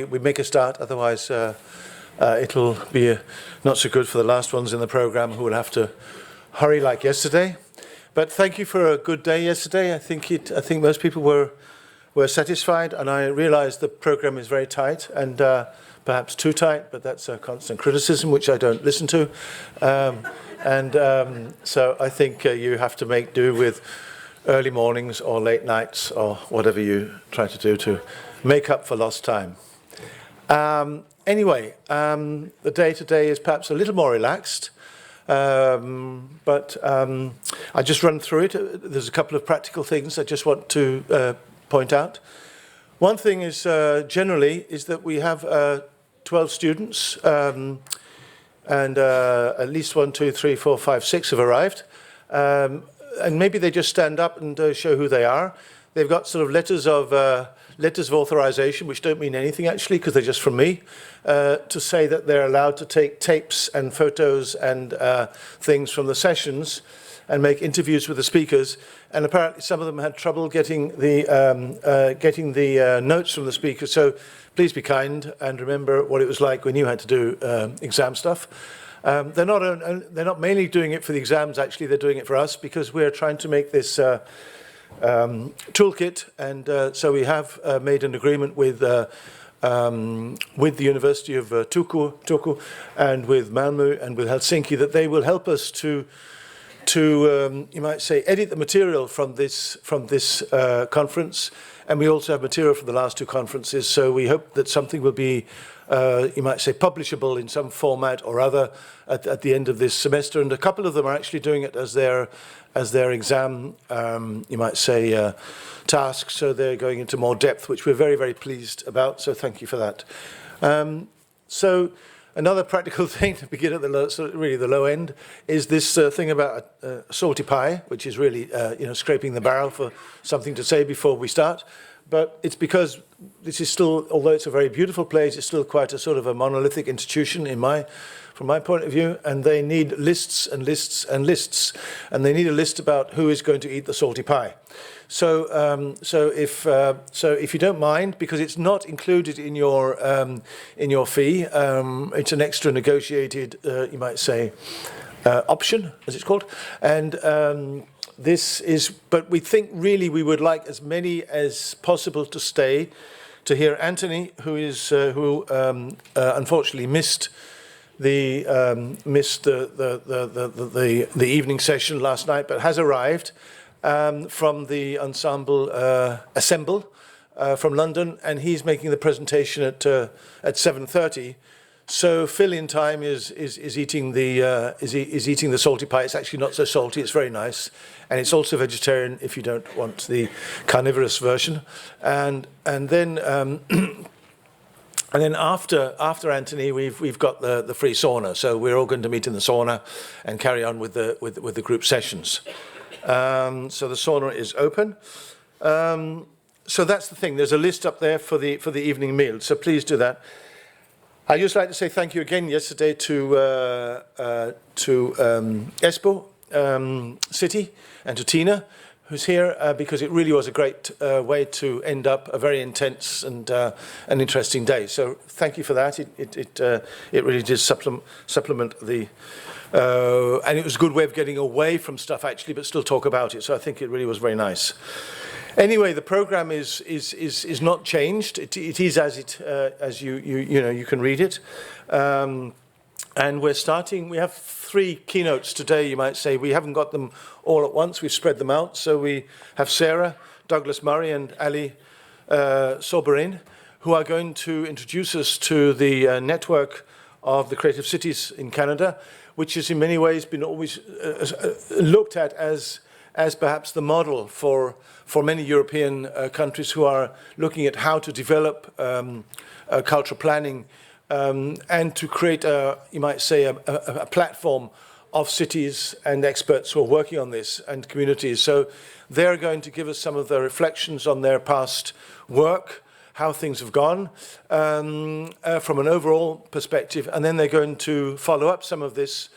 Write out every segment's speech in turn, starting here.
We make a start, otherwise it'll be not so good for the last ones in the programme who will have to hurry like yesterday. But thank you for a good day yesterday. I think most people were satisfied, and I realise the programme is very tight and perhaps too tight, but that's a constant criticism which I don't listen to. So I think you have to make do with early mornings or late nights or whatever you try to do to make up for lost time. Anyway, the day today is perhaps a little more relaxed, but I just run through it. There's a couple of practical things I just want to point out. One thing is generally is that we have 12 students, and at least 1, 2, 3, 4, 5, 6 have arrived. And maybe they just stand up and show who they are. They've got sort of letters of authorization, which don't mean anything actually, because they're just from me, to say that they're allowed to take tapes and photos and things from the sessions and make interviews with the speakers. And apparently some of them had trouble getting the notes from the speakers. So please be kind and remember what it was like when you had to do exam stuff. They're not mainly doing it for the exams, actually. They're doing it for us because we're trying to make this toolkit, and so we have made an agreement with the University of Turku and with Malmö and with Helsinki that they will help us to you might say edit the material from this conference, and we also have material from the last 2 conferences. So we hope that something will be you might say publishable in some format or other at the end of this semester, and a couple of them are actually doing it as their exam, you might say, task. So they're going into more depth, which we're very, very pleased about. So thank you for that. So another practical thing to begin at the low end is this thing about salty pie, which is really scraping the barrel for something to say before we start. But it's because this is still, although it's a very beautiful place, it's still quite a sort of a monolithic institution from my point of view, and they need lists and lists and lists, and they need a list about who is going to eat the salty pie. So if you don't mind, because it's not included in your fee, it's an extra negotiated, you might say, option, as it's called, and. But we think really we would like as many as possible to stay to hear Anthony, who unfortunately missed the evening session last night, but has arrived from the ensemble Assemble from London, and he's making the presentation at 7:30. So fill-in time is eating the salty pie. It's actually not so salty. It's very nice, and it's also vegetarian if you don't want the carnivorous version. And then after Anthony, we've got the free sauna. So we're all going to meet in the sauna and carry on with the group sessions. So the sauna is open. So that's the thing. There's a list up there for the evening meal. So please do that. I'd just like to say thank you again yesterday to Espoo City and to Tina, who's here, because it really was a great way to end up a very intense and an interesting day. So thank you for that. It really did supplement the, and it was a good way of getting away from stuff actually, but still talk about it. So I think it really was very nice. Anyway, the program is not changed. It is as you can read it, and we're starting. We have 3 keynotes today. You might say we haven't got them all at once. We've spread them out. So we have Sarah, Douglas Murray, and Ali Sabourin, who are going to introduce us to the network of the creative cities in Canada, which has in many ways been always looked at as perhaps the model for many European countries who are looking at how to develop cultural planning and to create, you might say, a platform of cities and experts who are working on this and communities. So they're going to give us some of their reflections on their past work, how things have gone from an overall perspective, and then they're going to follow up some of this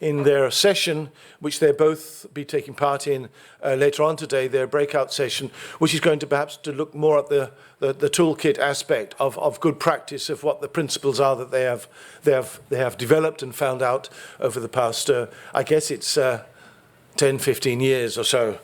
in their session, which they'll both be taking part in later on today, their breakout session, which is going to perhaps to look more at the toolkit aspect of good practice, of what the principles are that they have developed and found out over the past, I guess it's 10, 15 years or so.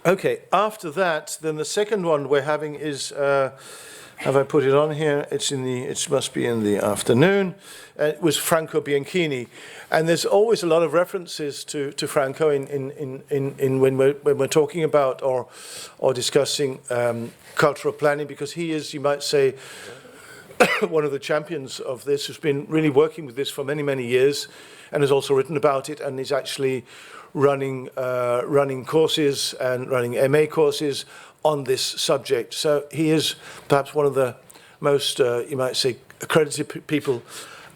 Okay, after that, then the second one we're having is, have I put it on here? It must be in the afternoon. It was Franco Bianchini, and there's always a lot of references to Franco in when we're talking about or discussing cultural planning, because he is, you might say, one of the champions of this, who's been really working with this for many, many years, and has also written about it, and is actually running courses and running MA courses on this subject. So he is perhaps one of the most, you might say, accredited people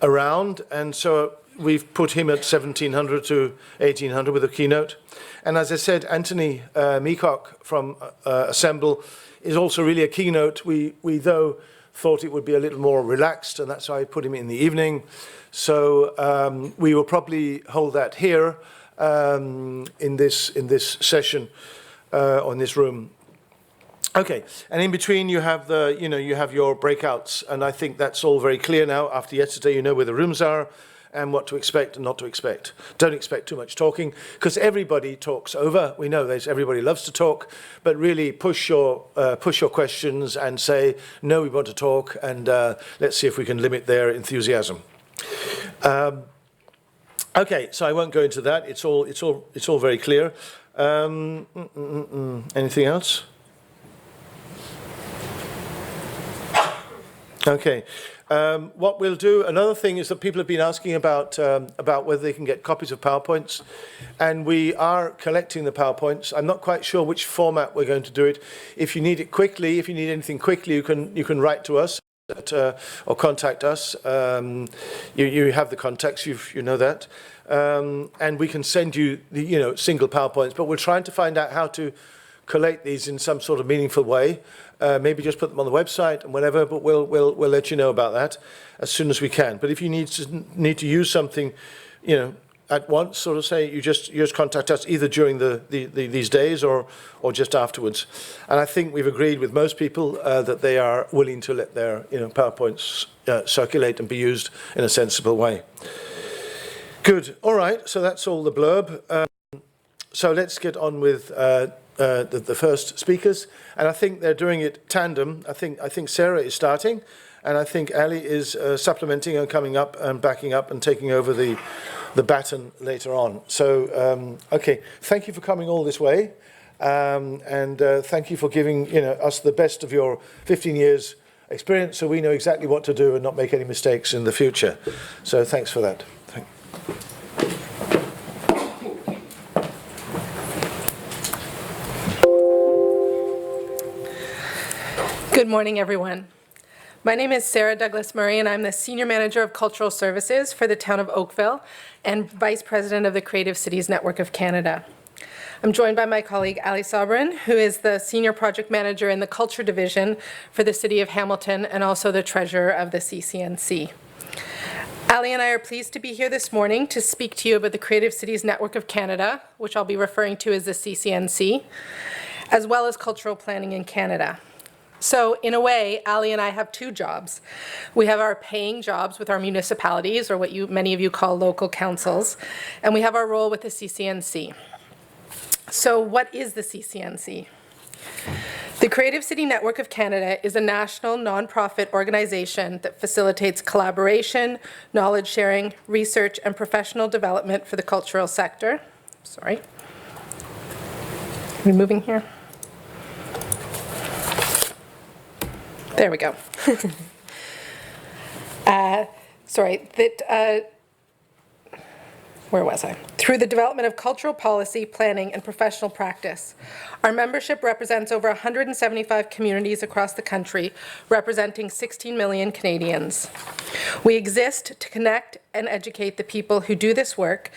around, and so we've put him at 1700 to 1800 with a keynote. And as I said, Anthony Meacock from Assemble is also really a keynote. We though thought it would be a little more relaxed, and that's why I put him in the evening. So we will probably hold that here in this session or in this room. Okay, and in between you have you have your breakouts, and I think that's all very clear now. After yesterday, you know where the rooms are and what to expect and not to expect. Don't expect too much talking, because everybody talks over. We know this. Everybody loves to talk, but really push your questions and say, no, we want to talk, and let's see if we can limit their enthusiasm. Okay, so I won't go into that. It's all very clear. Anything else? Okay. What we'll do, another thing is that people have been asking about whether they can get copies of PowerPoints, and we are collecting the PowerPoints. I'm not quite sure which format we're going to do it. If you need it quickly, if you need anything quickly, you can write to us or contact us. You have the contacts, you know that, and we can send you the single PowerPoints. But we're trying to find out how to collate these in some sort of meaningful way. Maybe just put them on the website and whatever, but we'll let you know about that as soon as we can. But if you need to use something, at once, sort of say, you just contact us either during these days or just afterwards. And I think we've agreed with most people that they are willing to let their PowerPoints circulate and be used in a sensible way. Good. All right. So that's all the blurb. So let's get on with the first speakers, and I think they're doing it tandem. I think Sarah is starting, and I think Ali is supplementing and coming up and backing up and taking over the baton later on. So okay, thank you for coming all this way, and thank you for giving us the best of your 15 years experience, so we know exactly what to do and not make any mistakes in the future. So thanks for that. Good morning, everyone. My name is Sarah Douglas Murray, and I'm the Senior Manager of Cultural Services for the town of Oakville and Vice President of the Creative Cities Network of Canada. I'm joined by my colleague Ali Sabourin, who is the Senior Project Manager in the Culture Division for the City of Hamilton and also the Treasurer of the CCNC. Ali and I are pleased to be here this morning to speak to you about the Creative Cities Network of Canada, which I'll be referring to as the CCNC, as well as cultural planning in Canada. So in a way, Ali and I have two jobs. We have our paying jobs with our municipalities, or what many of you call local councils, and we have our role with the CCNC. So what is the CCNC? The Creative City Network of Canada is a national nonprofit organization that facilitates collaboration, knowledge sharing, research, and professional development for the cultural sector. Sorry. Are we moving here? There we go. Where was I? Through the development of cultural policy, planning, and professional practice. Our membership represents over 175 communities across the country, representing 16 million Canadians. We exist to connect and educate the people who do this work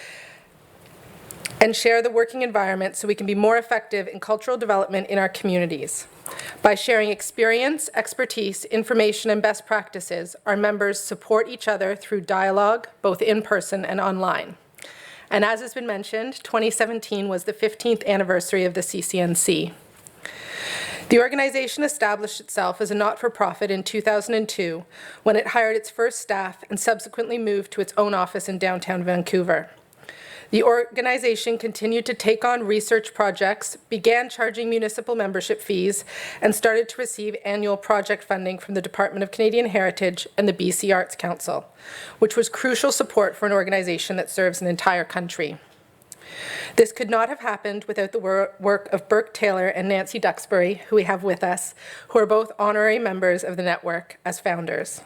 and share the working environment so we can be more effective in cultural development in our communities. By sharing experience, expertise, information, and best practices, our members support each other through dialogue, both in person and online. And as has been mentioned, 2017 was the 15th anniversary of the CCNC. The organization established itself as a not-for-profit in 2002 when it hired its first staff and subsequently moved to its own office in downtown Vancouver. The organization continued to take on research projects, began charging municipal membership fees, and started to receive annual project funding from the Department of Canadian Heritage and the BC Arts Council, which was crucial support for an organization that serves an entire country. This could not have happened without the work of Burke Taylor and Nancy Duxbury, who we have with us, who are both honorary members of the network as founders.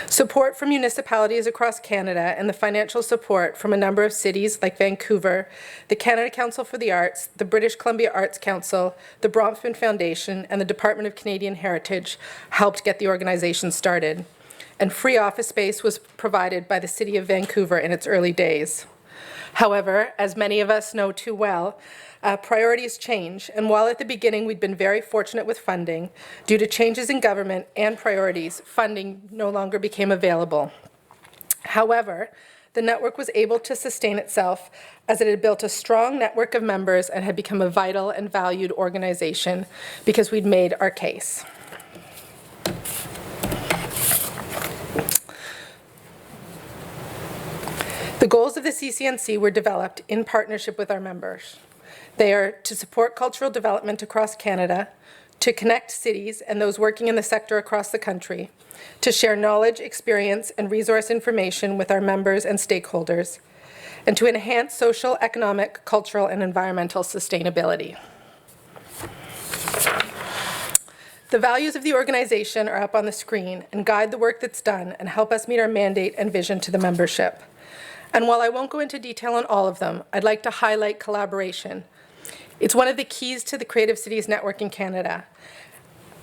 Support from municipalities across Canada and the financial support from a number of cities like Vancouver, the Canada Council for the Arts, the British Columbia Arts Council, the Bronfman Foundation, and the Department of Canadian Heritage helped get the organization started. And free office space was provided by the City of Vancouver in its early days. However, as many of us know too well, priorities change, and while at the beginning we'd been very fortunate with funding, due to changes in government and priorities, funding no longer became available. However, the network was able to sustain itself as it had built a strong network of members and had become a vital and valued organization because we'd made our case. The goals of the CCNC were developed in partnership with our members. They are to support cultural development across Canada, to connect cities and those working in the sector across the country, to share knowledge, experience, and resource information with our members and stakeholders, and to enhance social, economic, cultural, and environmental sustainability. The values of the organization are up on the screen and guide the work that's done and help us meet our mandate and vision to the membership. And while I won't go into detail on all of them, I'd like to highlight collaboration. It's one of the keys to the Creative Cities Network in Canada.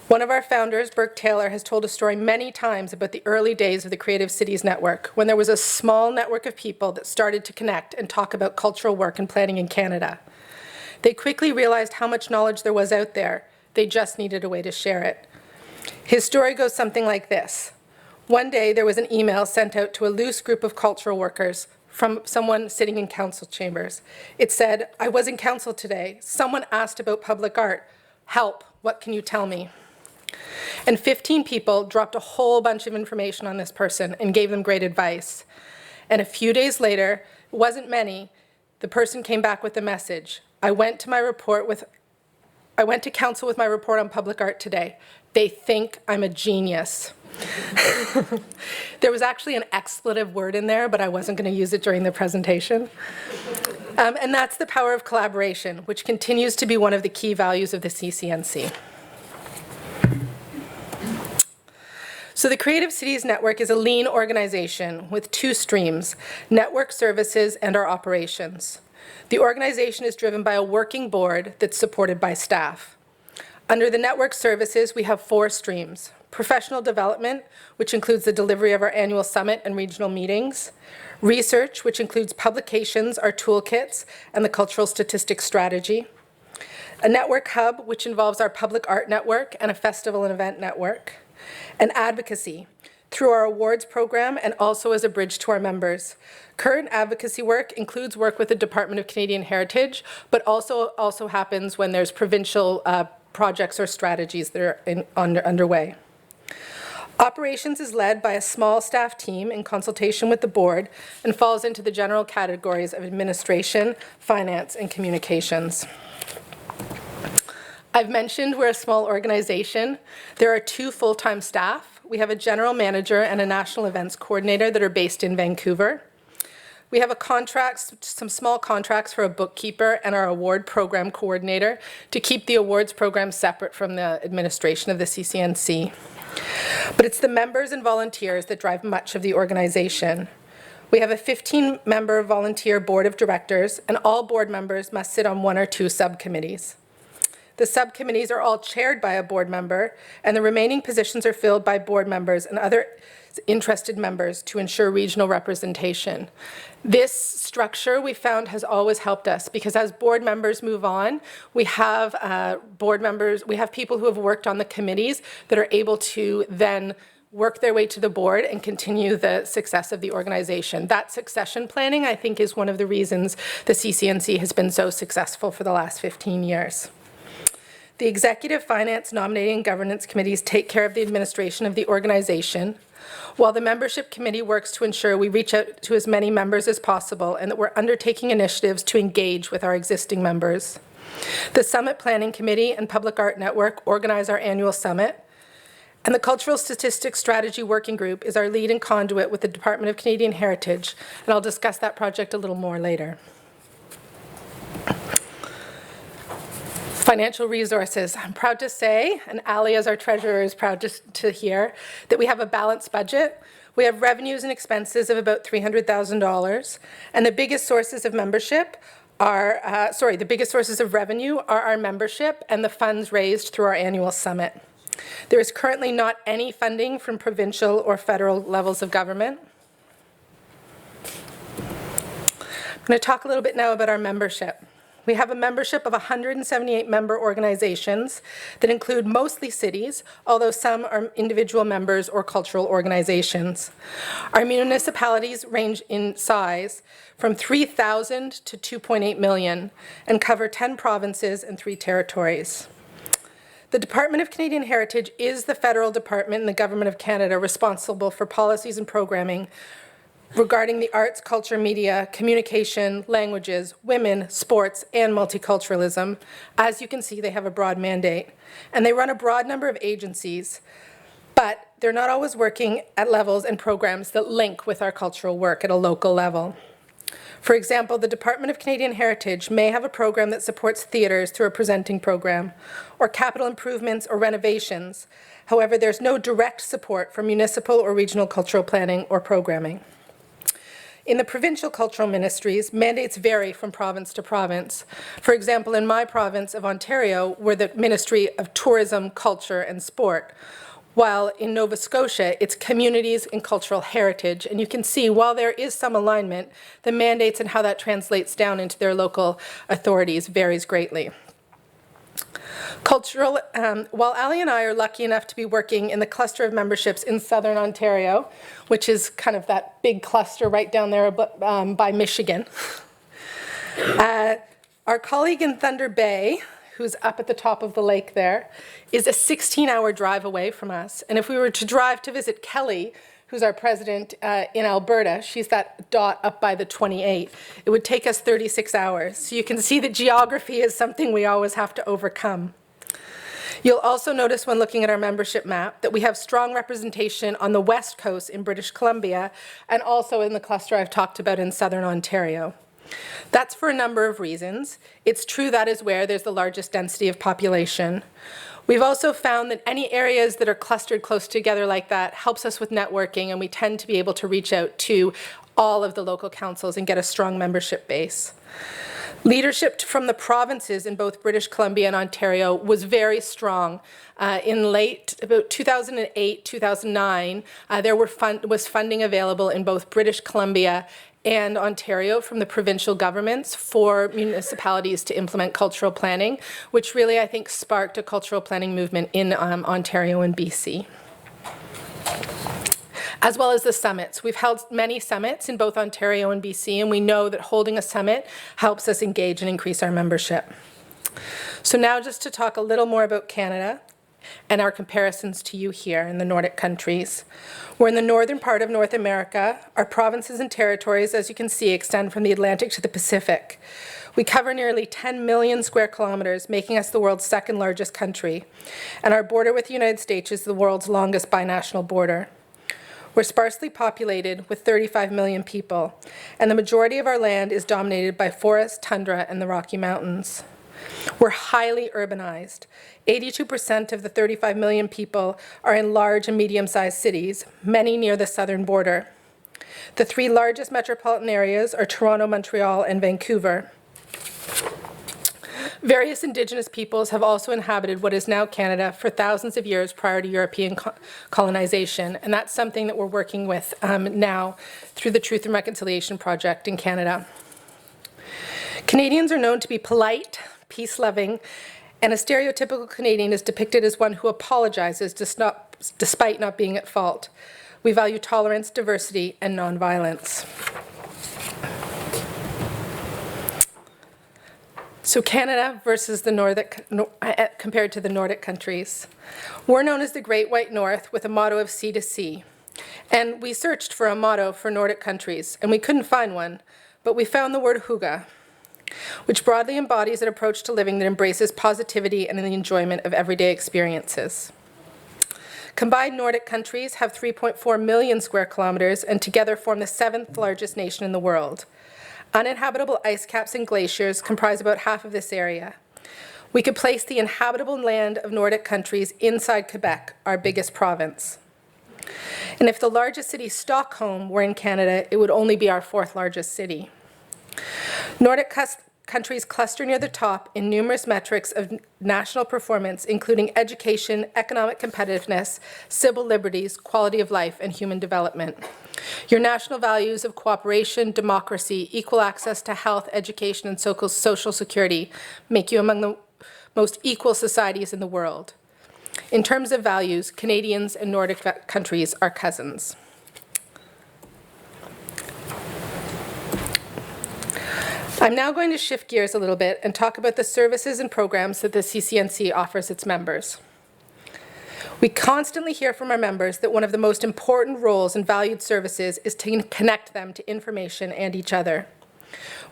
One of our founders, Burke Taylor, has told a story many times about the early days of the Creative Cities Network, when there was a small network of people that started to connect and talk about cultural work and planning in Canada. They quickly realized how much knowledge there was out there. They just needed a way to share it. His story goes something like this. One day, there was an email sent out to a loose group of cultural workers from someone sitting in council chambers. It said, "I was in council today. Someone asked about public art. Help, what can you tell me?" And 15 people dropped a whole bunch of information on this person and gave them great advice. And a few days later, it wasn't many, the person came back with a message. I went to council with my report on public art today. They think I'm a genius. There was actually an expletive word in there, but I wasn't going to use it during the presentation. And that's the power of collaboration, which continues to be one of the key values of the CCNC. So the Creative Cities Network is a lean organization with two streams, network services and our operations. The organization is driven by a working board that's supported by staff. Under the network services, we have 4 streams. Professional development, which includes the delivery of our annual summit and regional meetings. Research, which includes publications, our toolkits, and the cultural statistics strategy. A network hub, which involves our public art network and a festival and event network. And advocacy, through our awards program and also as a bridge to our members. Current advocacy work includes work with the Department of Canadian Heritage, but also happens when there's provincial projects or strategies that are underway. Operations is led by a small staff team in consultation with the board and falls into the general categories of administration, finance, and communications. I've mentioned we're a small organization. There are 2 full-time staff. We have a general manager and a national events coordinator that are based in Vancouver. We have some small contracts for a bookkeeper and our award program coordinator to keep the awards program separate from the administration of the CCNC. But it's the members and volunteers that drive much of the organization. We have a 15-member volunteer board of directors, and all board members must sit on 1 or 2 subcommittees. The subcommittees are all chaired by a board member, and the remaining positions are filled by board members and other interested members to ensure regional representation. This structure, we found, has always helped us because as board members move on, we have people who have worked on the committees that are able to then work their way to the board and continue the success of the organization. That succession planning, I think, is one of the reasons the CCNC has been so successful for the last 15 years. The Executive, Finance, Nominating, and Governance Committees take care of the administration of the organization, while the Membership Committee works to ensure we reach out to as many members as possible and that we're undertaking initiatives to engage with our existing members. The Summit Planning Committee and Public Art Network organize our annual summit, and the Cultural Statistics Strategy Working Group is our lead and conduit with the Department of Canadian Heritage, and I'll discuss that project a little more later. Financial resources. I'm proud to say, and Ali as our treasurer is proud to hear, that we have a balanced budget. We have revenues and expenses of about $300,000, and the biggest sources of membership are, the biggest sources of revenue are our membership and the funds raised through our annual summit. There is currently not any funding from provincial or federal levels of government. I'm going to talk a little bit now about our membership. We have a membership of 178 member organizations that include mostly cities, although some are individual members or cultural organizations. Our municipalities range in size from 3,000 to 2.8 million and cover 10 provinces and 3 territories. The Department of Canadian Heritage is the federal department in the Government of Canada responsible for policies and programming regarding the arts, culture, media, communication, languages, women, sports, and multiculturalism. As you can see, they have a broad mandate. And they run a broad number of agencies, but they're not always working at levels and programs that link with our cultural work at a local level. For example, the Department of Canadian Heritage may have a program that supports theaters through a presenting program, or capital improvements or renovations. However, there's no direct support for municipal or regional cultural planning or programming. In the provincial cultural ministries, mandates vary from province to province. For example, in my province of Ontario, we're the Ministry of Tourism, Culture, and Sport, while in Nova Scotia, it's Communities and Cultural Heritage. And you can see, while there is some alignment, the mandates and how that translates down into their local authorities varies greatly. While Ali and I are lucky enough to be working in the cluster of memberships in Southern Ontario, which is kind of that big cluster right down there by Michigan, our colleague in Thunder Bay, who's up at the top of the lake there, is a 16-hour drive away from us. And if we were to drive to visit Kelly, who's our president in Alberta, she's that dot up by the 28, it would take us 36 hours. So you can see that geography is something we always have to overcome. You'll also notice when looking at our membership map that we have strong representation on the West Coast in British Columbia and also in the cluster I've talked about in Southern Ontario. That's for a number of reasons. It's true that is where there's the largest density of population. We've also found that any areas that are clustered close together like that helps us with networking, and we tend to be able to reach out to all of the local councils and get a strong membership base. Leadership from the provinces in both British Columbia and Ontario was very strong. In late, about 2008, 2009, there was funding available in both British Columbia and Ontario from the provincial governments for municipalities to implement cultural planning, which really, I think, sparked a cultural planning movement in Ontario and BC. As well as the summits. We've held many summits in both Ontario and BC, and we know that holding a summit helps us engage and increase our membership. So now just to talk a little more about Canada and our comparisons to you here in the Nordic countries. We're in the northern part of North America. Our provinces and territories, as you can see, extend from the Atlantic to the Pacific. We cover nearly 10 million square kilometers, making us the world's second largest country. And our border with the United States is the world's longest binational border. We're sparsely populated with 35 million people, and the majority of our land is dominated by forest, tundra, and the Rocky Mountains. We're highly urbanized. 82% of the 35 million people are in large and medium-sized cities, many near the southern border. The 3 largest metropolitan areas are Toronto, Montreal, and Vancouver. Various Indigenous peoples have also inhabited what is now Canada for thousands of years prior to European colonization, and that's something that we're working with now through the Truth and Reconciliation Project in Canada. Canadians are known to be polite, peace-loving, and a stereotypical Canadian is depicted as one who apologizes despite not being at fault. We value tolerance, diversity, and nonviolence. So Canada versus the Nordic, compared to the Nordic countries. We're known as the Great White North with a motto of sea to sea. And we searched for a motto for Nordic countries, and we couldn't find one, but we found the word hygge, which broadly embodies an approach to living that embraces positivity and the enjoyment of everyday experiences. Combined Nordic countries have 3.4 million square kilometers and together form the 7th largest nation in the world. Uninhabitable ice caps and glaciers comprise about half of this area. We could place the inhabitable land of Nordic countries inside Quebec, our biggest province. And if the largest city, Stockholm, were in Canada, it would only be our 4th largest city. Nordic countries cluster near the top in numerous metrics of national performance, including education, economic competitiveness, civil liberties, quality of life, and human development. Your national values of cooperation, democracy, equal access to health, education, and social security make you among the most equal societies in the world. In terms of values, Canadians and Nordic countries are cousins. I'm now going to shift gears a little bit and talk about the services and programs that the CCNC offers its members. We constantly hear from our members that one of the most important roles and valued services is to connect them to information and each other.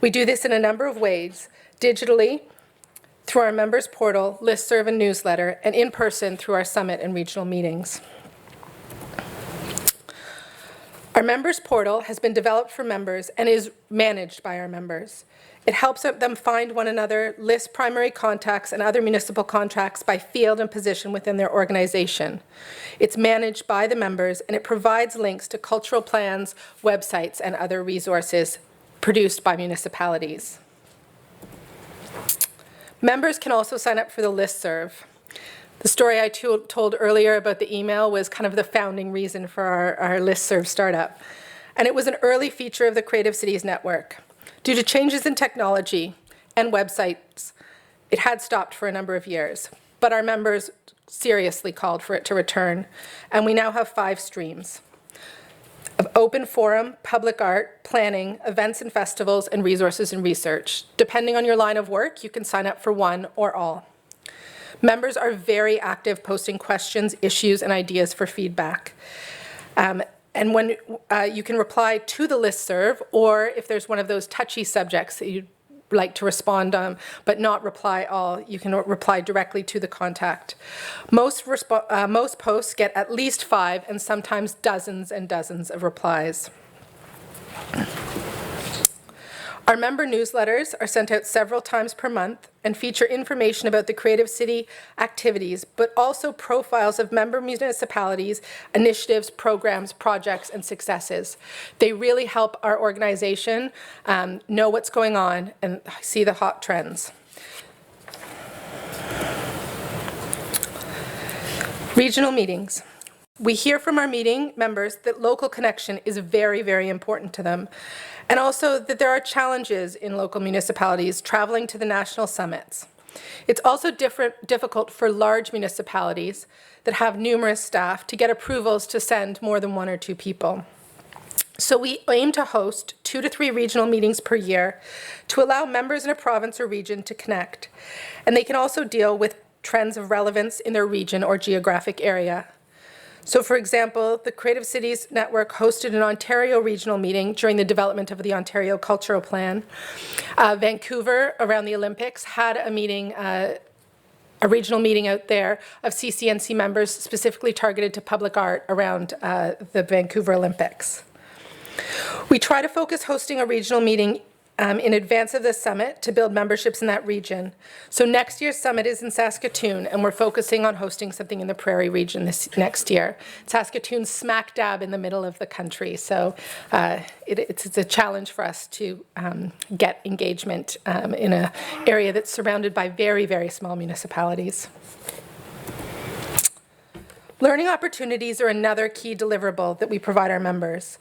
We do this in a number of ways, digitally, through our members portal, listserv and newsletter, and in person through our summit and regional meetings. Our members portal has been developed for members and is managed by our members. It helps them find one another, list primary contacts and other municipal contracts by field and position within their organization. It's managed by the members, and it provides links to cultural plans, websites, and other resources produced by municipalities. Members can also sign up for the listserv. The story I told earlier about the email was kind of the founding reason for our listserv startup. And it was an early feature of the Creative Cities Network. Due to changes in technology and websites, it had stopped for a number of years. But our members seriously called for it to return. And we now have 5 streams of open forum, public art, planning, events and festivals, and resources and research. Depending on your line of work, you can sign up for one or all. Members are very active, posting questions, issues, and ideas for feedback. And when you can reply to the listserv, or if there's one of those touchy subjects that you'd like to respond on, but not reply all, you can reply directly to the contact. Most posts get at least 5 and sometimes dozens and dozens of replies. Our member newsletters are sent out several times per month and feature information about the Creative City activities, but also profiles of member municipalities, initiatives, programs, projects, and successes. They really help our organization know what's going on and see the hot trends. Regional meetings. We hear from our meeting members that local connection is very, very important to them, and also that there are challenges in local municipalities traveling to the national summits. It's also difficult for large municipalities that have numerous staff to get approvals to send more than 1 or 2 people. So we aim to host 2 to 3 regional meetings per year to allow members in a province or region to connect. And they can also deal with trends of relevance in their region or geographic area. So for example, the Creative Cities Network hosted an Ontario regional meeting during the development of the Ontario Cultural Plan. Vancouver, around the Olympics, had a meeting, a regional meeting out there of CCNC members specifically targeted to public art around the Vancouver Olympics. We try to focus hosting a regional meeting in advance of this summit to build memberships in that region. So next year's summit is in Saskatoon, and we're focusing on hosting something in the Prairie region this next year. Saskatoon's smack dab in the middle of the country, so it's a challenge for us to get engagement in an area that's surrounded by very, very small municipalities. Learning opportunities are another key deliverable that we provide our members.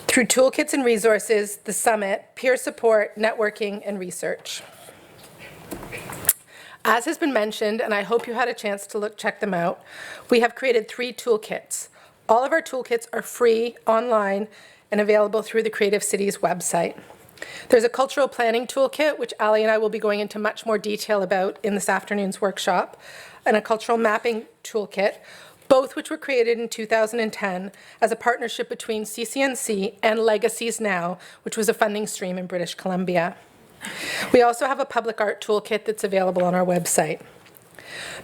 Through toolkits and resources, the summit, peer support, networking, and research. As has been mentioned, and I hope you had a chance to check them out, we have created 3 toolkits. All of our toolkits are free, online, and available through the Creative Cities website. There's a cultural planning toolkit, which Ali and I will be going into much more detail about in this afternoon's workshop, and a cultural mapping toolkit, both which were created in 2010 as a partnership between CCNC and Legacies Now, which was a funding stream in British Columbia. We also have a public art toolkit that's available on our website.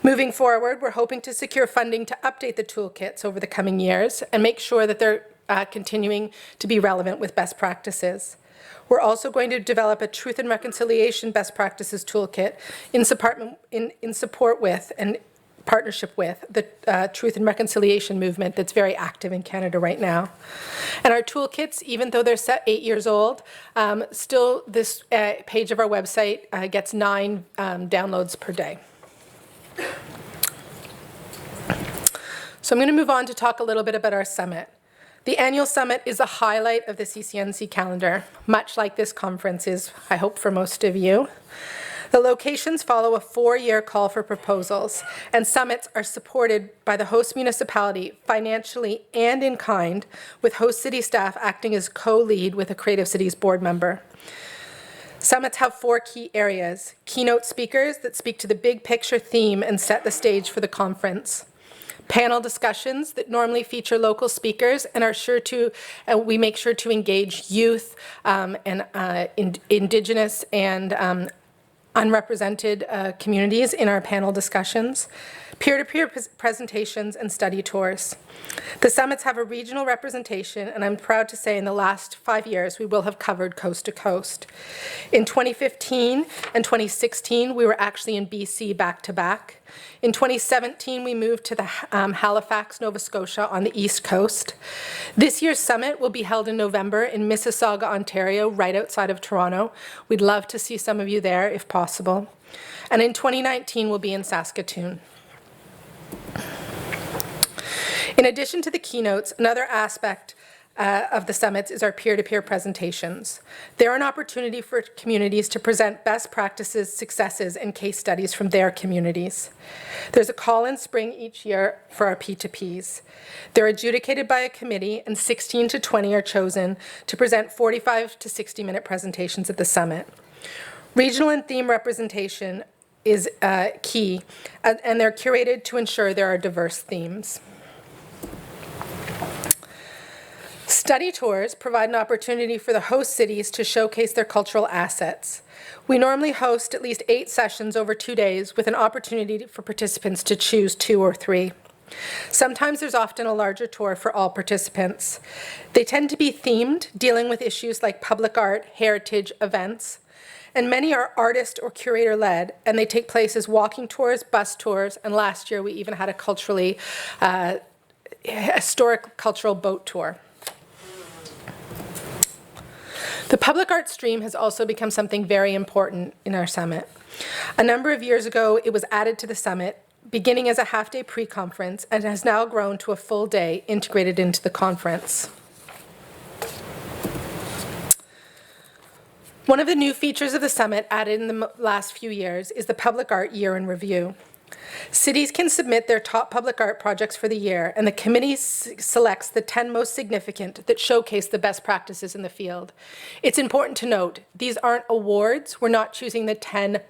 Moving forward, we're hoping to secure funding to update the toolkits over the coming years and make sure that they're continuing to be relevant with best practices. We're also going to develop a Truth and Reconciliation Best Practices Toolkit in support with and partnership with the Truth and Reconciliation movement that's very active in Canada right now. And our toolkits, even though they're set 8 years old, still this page of our website gets 9 downloads per day. So I'm going to move on to talk a little bit about our summit. The annual summit is the highlight of the CCNC calendar, much like this conference is, I hope, for most of you. The locations follow a 4-year call for proposals, and summits are supported by the host municipality financially and in kind, with host city staff acting as co-lead with a Creative Cities board member. Summits have 4 key areas: keynote speakers that speak to the big picture theme and set the stage for the conference; panel discussions that normally feature local speakers and are sure to, we make sure to engage youth and Indigenous and unrepresented communities in our panel discussions; peer-to-peer presentations and study tours. The summits have a regional representation, and I'm proud to say in the last 5 years we will have covered coast to coast. In 2015 and 2016, we were actually in BC back-to-back. In 2017, we moved to the Halifax, Nova Scotia on the East Coast. This year's summit will be held in November in Mississauga, Ontario, right outside of Toronto. We'd love to see some of you there if possible. And in 2019, we'll be in Saskatoon. In addition to the keynotes, another aspect of the summits is our peer-to-peer presentations. They're an opportunity for communities to present best practices, successes, and case studies from their communities. There's a call in spring each year for our P2Ps. They're adjudicated by a committee, and 16 to 20 are chosen to present 45 to 60-minute presentations at the summit. Regional and theme representation is key, and they're curated to ensure there are diverse themes. Study tours provide an opportunity for the host cities to showcase their cultural assets. We normally host at least 8 sessions over 2 days with an opportunity for participants to choose 2 or 3. Sometimes there's often a larger tour for all participants. They tend to be themed, dealing with issues like public art, heritage, events, and many are artist or curator-led, and they take place as walking tours, bus tours, and last year we even had a culturally, historic cultural boat tour. The public art stream has also become something very important in our summit. A number of years ago, it was added to the summit, beginning as a half-day pre-conference, and has now grown to a full day integrated into the conference. One of the new features of the summit added in the last few years is the Public Art Year in Review. Cities can submit their top public art projects for the year, and the committee selects the 10 most significant that showcase the best practices in the field. It's important to note, these aren't awards. We're not choosing the 10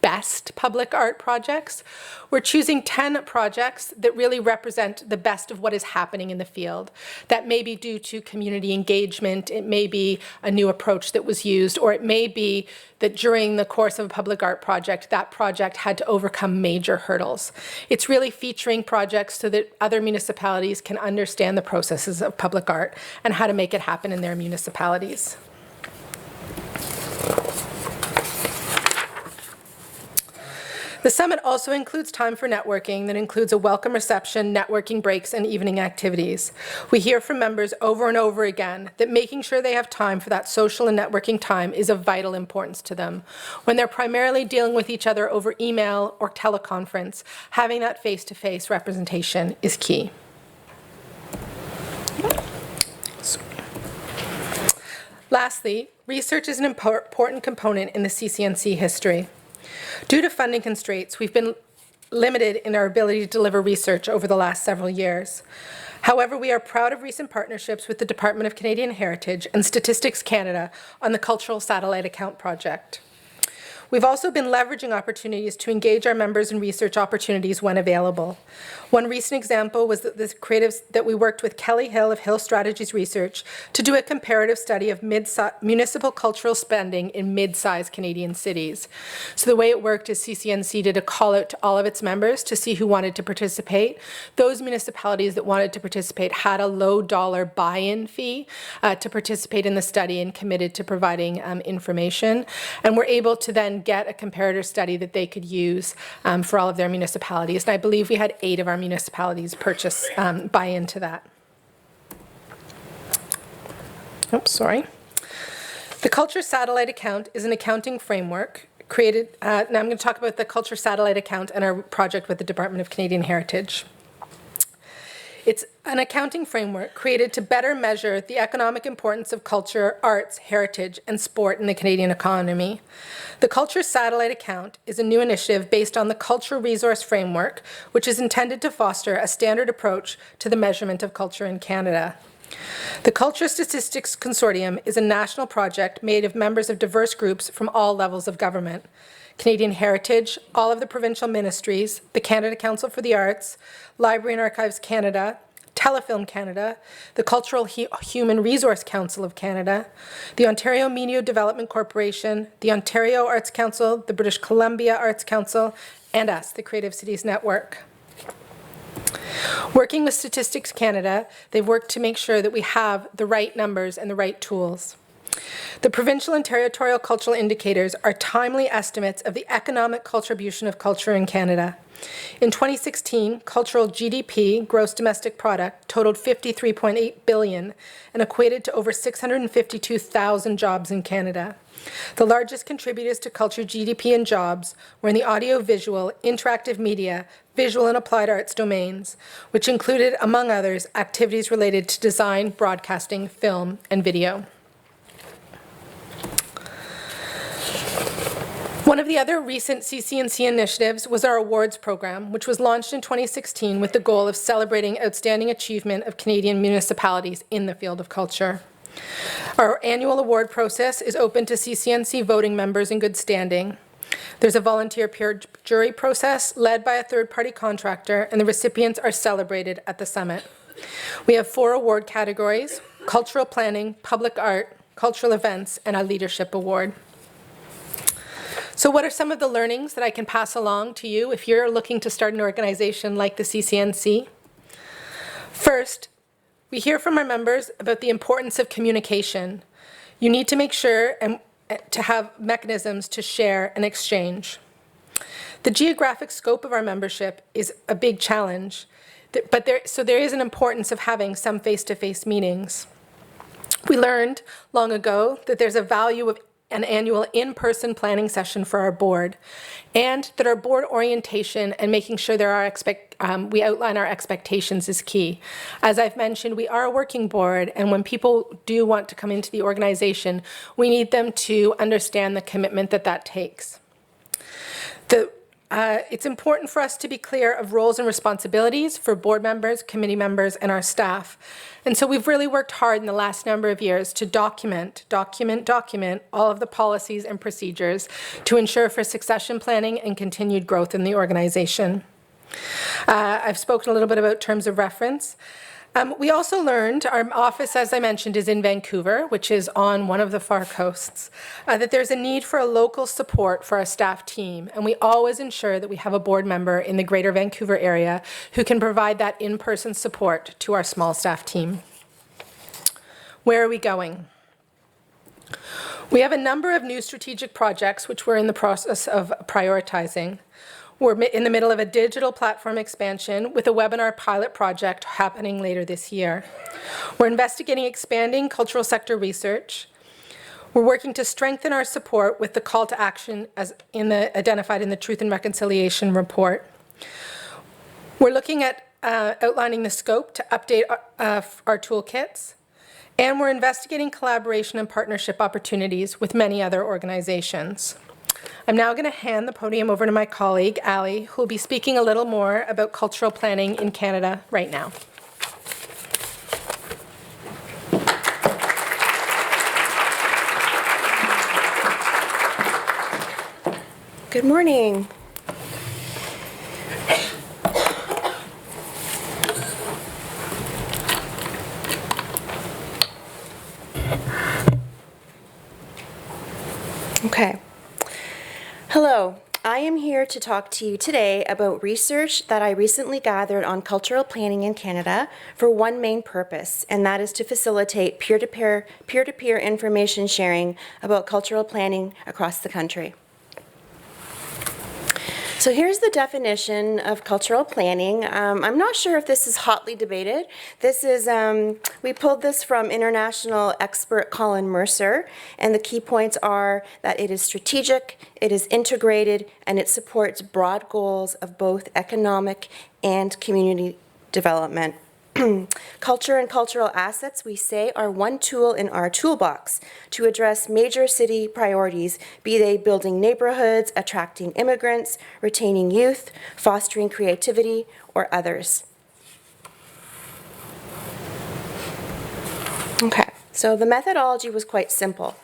best public art projects. We're choosing 10 projects that really represent the best of what is happening in the field. That may be due to community engagement, it may be a new approach that was used, or it may be that during the course of a public art project, that project had to overcome major hurdles. It's really featuring projects so that other municipalities can understand the processes of public art and how to make it happen in their municipalities. The summit also includes time for networking that includes a welcome reception, networking breaks, and evening activities. We hear from members over and over again that making sure they have time for that social and networking time is of vital importance to them. When they're primarily dealing with each other over email or teleconference, having that face-to-face representation is key. Lastly, research is an important component in the CCNC history. Due to funding constraints, we've been limited in our ability to deliver research over the last several years. However, we are proud of recent partnerships with the Department of Canadian Heritage and Statistics Canada on the Cultural Satellite Account project. We've also been leveraging opportunities to engage our members in research opportunities when available. One recent example was that we worked with Kelly Hill of Hill Strategies Research to do a comparative study of municipal cultural spending in mid-sized Canadian cities. So the way it worked is CCNC did a call out to all of its members to see who wanted to participate. Those municipalities that wanted to participate had a low dollar buy-in fee to participate in the study and committed to providing information, and were able to then get a comparator study that they could use for all of their municipalities. And I believe we had 8 of our municipalities purchase buy into that. Oops, sorry. The Culture Satellite Account is an accounting framework created, now I'm going to talk about the Culture Satellite Account and our project with the Department of Canadian Heritage. It's an accounting framework created to better measure the economic importance of culture, arts, heritage, and sport in the Canadian economy. The Culture Satellite Account is a new initiative based on the Culture Resource Framework, which is intended to foster a standard approach to the measurement of culture in Canada. The Culture Statistics Consortium is a national project made of members of diverse groups from all levels of government. Canadian Heritage, all of the provincial ministries, the Canada Council for the Arts, Library and Archives Canada, Telefilm Canada, the Cultural Human Resource Council of Canada, the Ontario Media Development Corporation, the Ontario Arts Council, the British Columbia Arts Council, and us, the Creative Cities Network. Working with Statistics Canada, they've worked to make sure that we have the right numbers and the right tools. The provincial and territorial cultural indicators are timely estimates of the economic contribution of culture in Canada. In 2016, cultural GDP, gross domestic product, totaled $53.8 billion and equated to over 652,000 jobs in Canada. The largest contributors to culture GDP and jobs were in the audiovisual, interactive media, visual and applied arts domains, which included, among others, activities related to design, broadcasting, film, and video. One of the other recent CCNC initiatives was our awards program, which was launched in 2016 with the goal of celebrating outstanding achievement of Canadian municipalities in the field of culture. Our annual award process is open to CCNC voting members in good standing. There's a volunteer peer jury process led by a third-party contractor, and the recipients are celebrated at the summit. We have 4 award categories: cultural planning, public art, cultural events, and a leadership award. So what are some of the learnings that I can pass along to you if you're looking to start an organization like the CCNC? First, we hear from our members about the importance of communication. You need to make sure and to have mechanisms to share and exchange. The geographic scope of our membership is a big challenge, but there is an importance of having some face-to-face meetings. We learned long ago that there's a value of an annual in-person planning session for our board, and that our board orientation and making sure we outline our expectations is key. As I've mentioned, we are a working board, and when people do want to come into the organization, we need them to understand the commitment that that takes. It's important for us to be clear of roles and responsibilities for board members, committee members, and our staff. And so we've really worked hard in the last number of years to document all of the policies and procedures to ensure for succession planning and continued growth in the organization. I've spoken a little bit about terms of reference. We also learned, our office, as I mentioned, is in Vancouver, which is on one of the far coasts, that there's a need for a local support for our staff team, and we always ensure that we have a board member in the Greater Vancouver area who can provide that in-person support to our small staff team. Where are we going? We have a number of new strategic projects which we're in the process of prioritizing. We're in the middle of a digital platform expansion with a webinar pilot project happening later this year. We're investigating expanding cultural sector research. We're working to strengthen our support with the call to action as identified in the Truth and Reconciliation report. We're looking at outlining the scope to update our toolkits. And we're investigating collaboration and partnership opportunities with many other organizations. I'm now going to hand the podium over to my colleague, Ali, who will be speaking a little more about cultural planning in Canada right now. Good morning. Okay. Hello. I am here to talk to you today about research that I recently gathered on cultural planning in Canada for one main purpose, and that is to facilitate peer-to-peer information sharing about cultural planning across the country. So here's the definition of cultural planning. I'm not sure if this is hotly debated. This is, we pulled this from international expert Colin Mercer, and the key points are that it is strategic, it is integrated, and it supports broad goals of both economic and community development. Culture and cultural assets, we say, are one tool in our toolbox to address major city priorities, be they building neighborhoods, attracting immigrants, retaining youth, fostering creativity, or others. Okay, so the methodology was quite simple.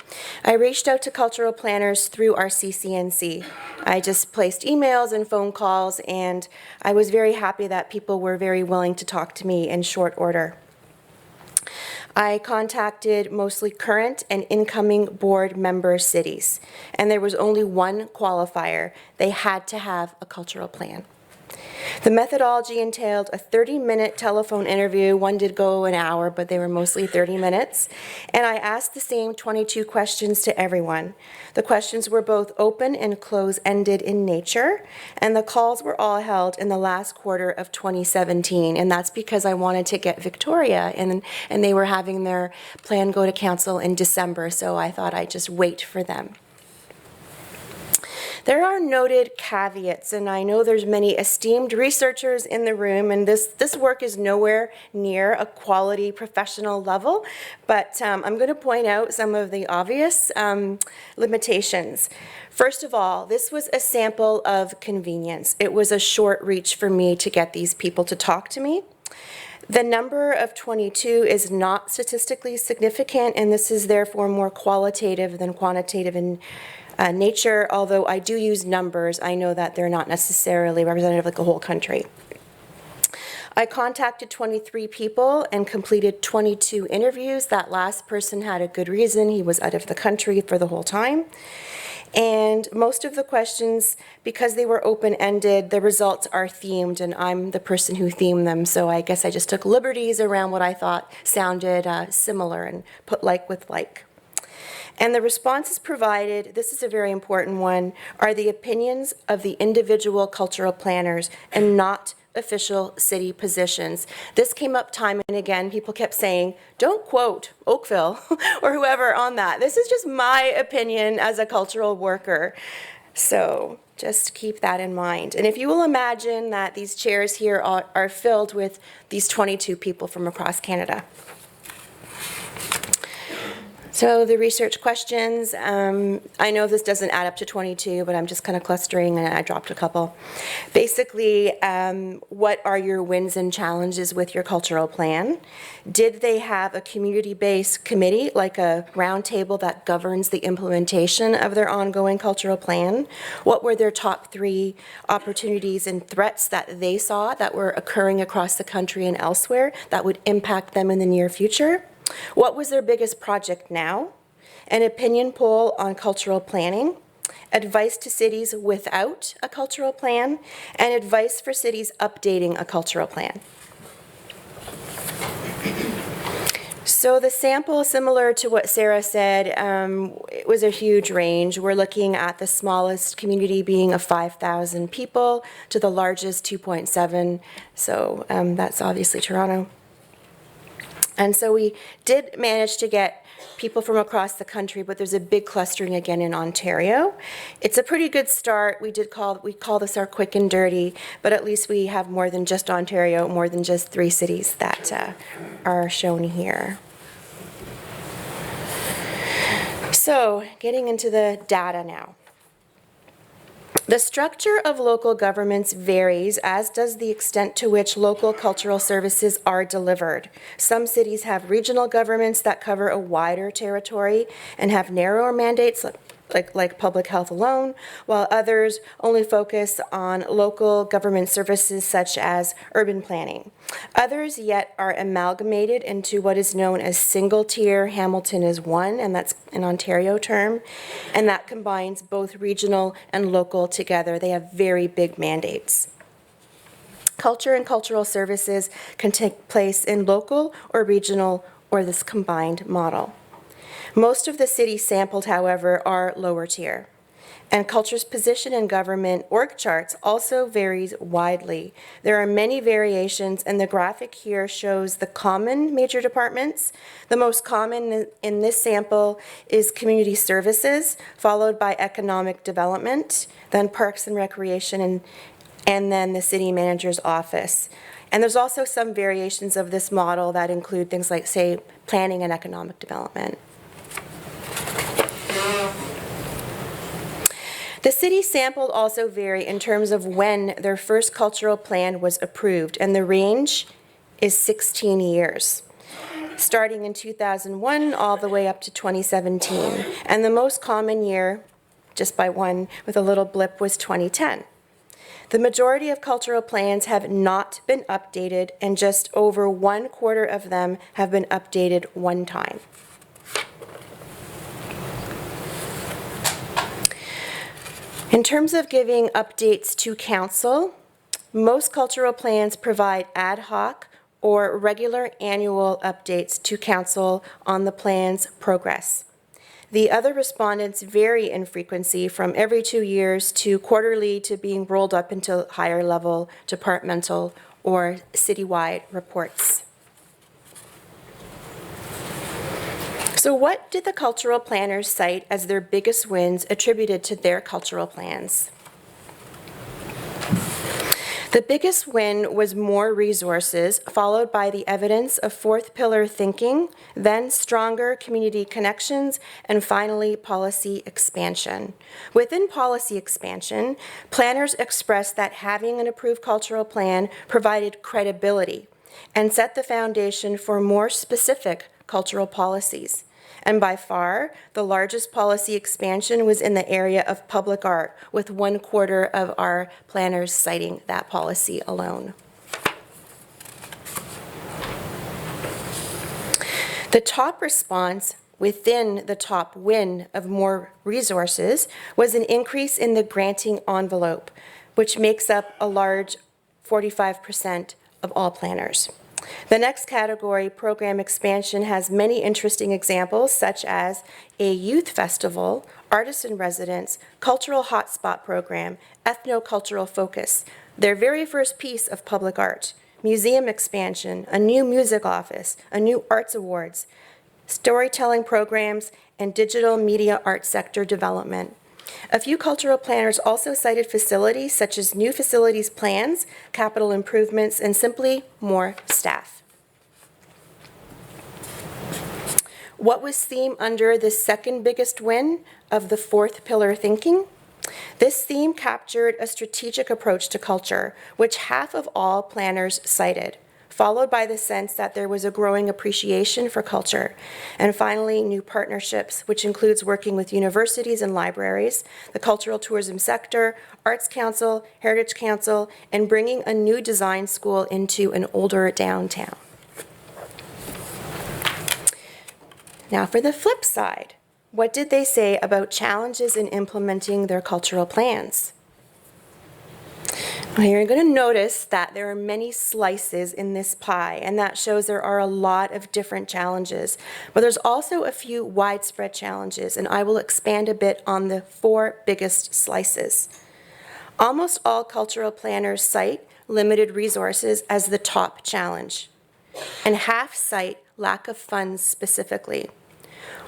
I reached out to cultural planners through our CCNC. I just placed emails and phone calls, and I was very happy that people were very willing to talk to me in short order. I contacted mostly current and incoming board member cities, and there was only one qualifier. They had to have a cultural plan. The methodology entailed a 30-minute telephone interview. One did go an hour, but they were mostly 30 minutes. And I asked the same 22 questions to everyone. The questions were both open and close-ended in nature, and the calls were all held in the last quarter of 2017. And that's because I wanted to get Victoria, and they were having their plan go to council in December, so I thought I'd just wait for them. There are noted caveats, and I know there's many esteemed researchers in the room, and this work is nowhere near a quality professional level, but I'm going to point out some of the obvious limitations. First of all, this was a sample of convenience. It was a short reach for me to get these people to talk to me. The number of 22 is not statistically significant, and this is therefore more qualitative than quantitative in nature. Although I do use numbers, I know that they're not necessarily representative of the whole country. I contacted 23 people and completed 22 interviews. That last person had a good reason. He was out of the country for the whole time. And most of the questions, because they were open-ended, the results are themed, and I'm the person who themed them, so I guess I just took liberties around what I thought sounded similar and put like with like. And the responses provided, this is a very important one, are the opinions of the individual cultural planners and not official city positions. This came up time and again. People kept saying, don't quote Oakville or whoever on that. This is just my opinion as a cultural worker. So just keep that in mind. And if you will imagine that these chairs here are filled with these 22 people from across Canada. So the research questions, I know this doesn't add up to 22, but I'm just kind of clustering and I dropped a couple. Basically, what are your wins and challenges with your cultural plan? Did they have a community-based committee, like a roundtable that governs the implementation of their ongoing cultural plan? What were their top 3 opportunities and threats that they saw that were occurring across the country and elsewhere that would impact them in the near future? What was their biggest project now? An opinion poll on cultural planning, advice to cities without a cultural plan, and advice for cities updating a cultural plan. So the sample, similar to what Sarah said, it was a huge range. We're looking at the smallest community being of 5,000 people to the largest 2.7. So that's obviously Toronto. And so we did manage to get people from across the country, but there's a big clustering again in Ontario. It's a pretty good start. We call this our quick and dirty, but at least we have more than just Ontario, more than just 3 cities that are shown here. So getting into the data now. The structure of local governments varies, as does the extent to which local cultural services are delivered. Some cities have regional governments that cover a wider territory and have narrower mandates, like public health alone, while others only focus on local government services such as urban planning. Others yet are amalgamated into what is known as single tier. Hamilton is one, and that's an Ontario term, and that combines both regional and local together. They have very big mandates. Culture and cultural services can take place in local or regional or this combined model. Most of the cities sampled, however, are lower tier. And culture's position in government org charts also varies widely. There are many variations, and the graphic here shows the common major departments. The most common in this sample is community services, followed by economic development, then parks and recreation, and then the city manager's office. And there's also some variations of this model that include things like, say, planning and economic development. The cities sampled also vary in terms of when their first cultural plan was approved, and the range is 16 years, starting in 2001 all the way up to 2017. And the most common year, just by one with a little blip, was 2010. The majority of cultural plans have not been updated, and just over 1/4 of them have been updated one time. In terms of giving updates to council, most cultural plans provide ad hoc or regular annual updates to council on the plan's progress. The other respondents vary in frequency from every 2 years to quarterly to being rolled up into higher level departmental or citywide reports. So what did the cultural planners cite as their biggest wins attributed to their cultural plans? The biggest win was more resources, followed by the evidence of fourth pillar thinking, then stronger community connections, and finally policy expansion. Within policy expansion, planners expressed that having an approved cultural plan provided credibility and set the foundation for more specific cultural policies. And by far, the largest policy expansion was in the area of public art, with 1/4 of our planners citing that policy alone. The top response within the top win of more resources was an increase in the granting envelope, which makes up a large 45% of all planners. The next category, program expansion, has many interesting examples, such as a youth festival, artisan residence, cultural hotspot program, ethno-cultural focus, their very first piece of public art, museum expansion, a new music office, a new arts awards, storytelling programs, and digital media art sector development. A few cultural planners also cited facilities such as new facilities plans, capital improvements, and simply more staff. What was theme under the second biggest win of the fourth pillar thinking? This theme captured a strategic approach to culture, which half of all planners cited, followed by the sense that there was a growing appreciation for culture. And finally, new partnerships, which includes working with universities and libraries, the cultural tourism sector, Arts Council, Heritage Council, and bringing a new design school into an older downtown. Now for the flip side, what did they say about challenges in implementing their cultural plans? You're going to notice that there are many slices in this pie, and that shows there are a lot of different challenges. But there's also a few widespread challenges, and I will expand a bit on the 4 biggest slices. Almost all cultural planners cite limited resources as the top challenge, and half cite lack of funds specifically.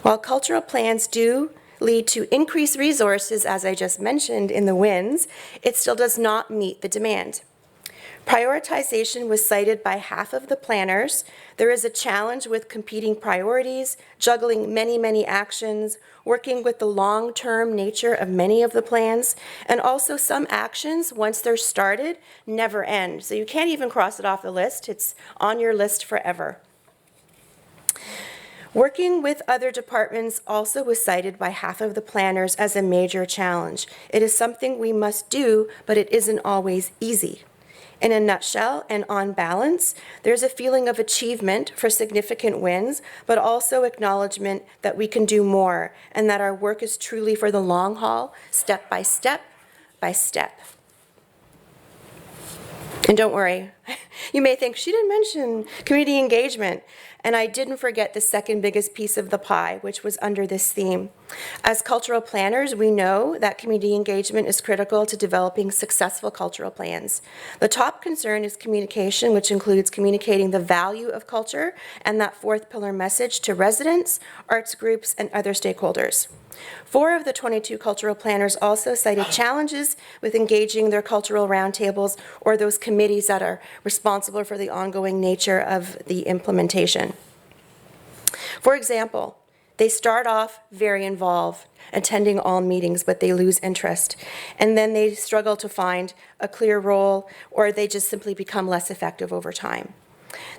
While cultural plans do lead to increased resources, as I just mentioned in the wins, it still does not meet the demand. Prioritization was cited by half of the planners. There is a challenge with competing priorities, juggling many actions, working with the long-term nature of many of the plans, and also some actions, once they're started, never end. So you can't even cross it off the list. It's on your list forever. Working with other departments also was cited by half of the planners as a major challenge. It is something we must do, but it isn't always easy. In a nutshell and on balance, there's a feeling of achievement for significant wins, but also acknowledgement that we can do more and that our work is truly for the long haul, step by step by step. And don't worry, you may think she didn't mention community engagement. And I didn't forget the second biggest piece of the pie, which was under this theme. As cultural planners, we know that community engagement is critical to developing successful cultural plans. The top concern is communication, which includes communicating the value of culture and that 4th pillar message to residents, arts groups, and other stakeholders. 4 of the 22 cultural planners also cited challenges with engaging their cultural roundtables or those committees that are responsible for the ongoing nature of the implementation. For example, they start off very involved, attending all meetings, but they lose interest. And then they struggle to find a clear role, or they just simply become less effective over time.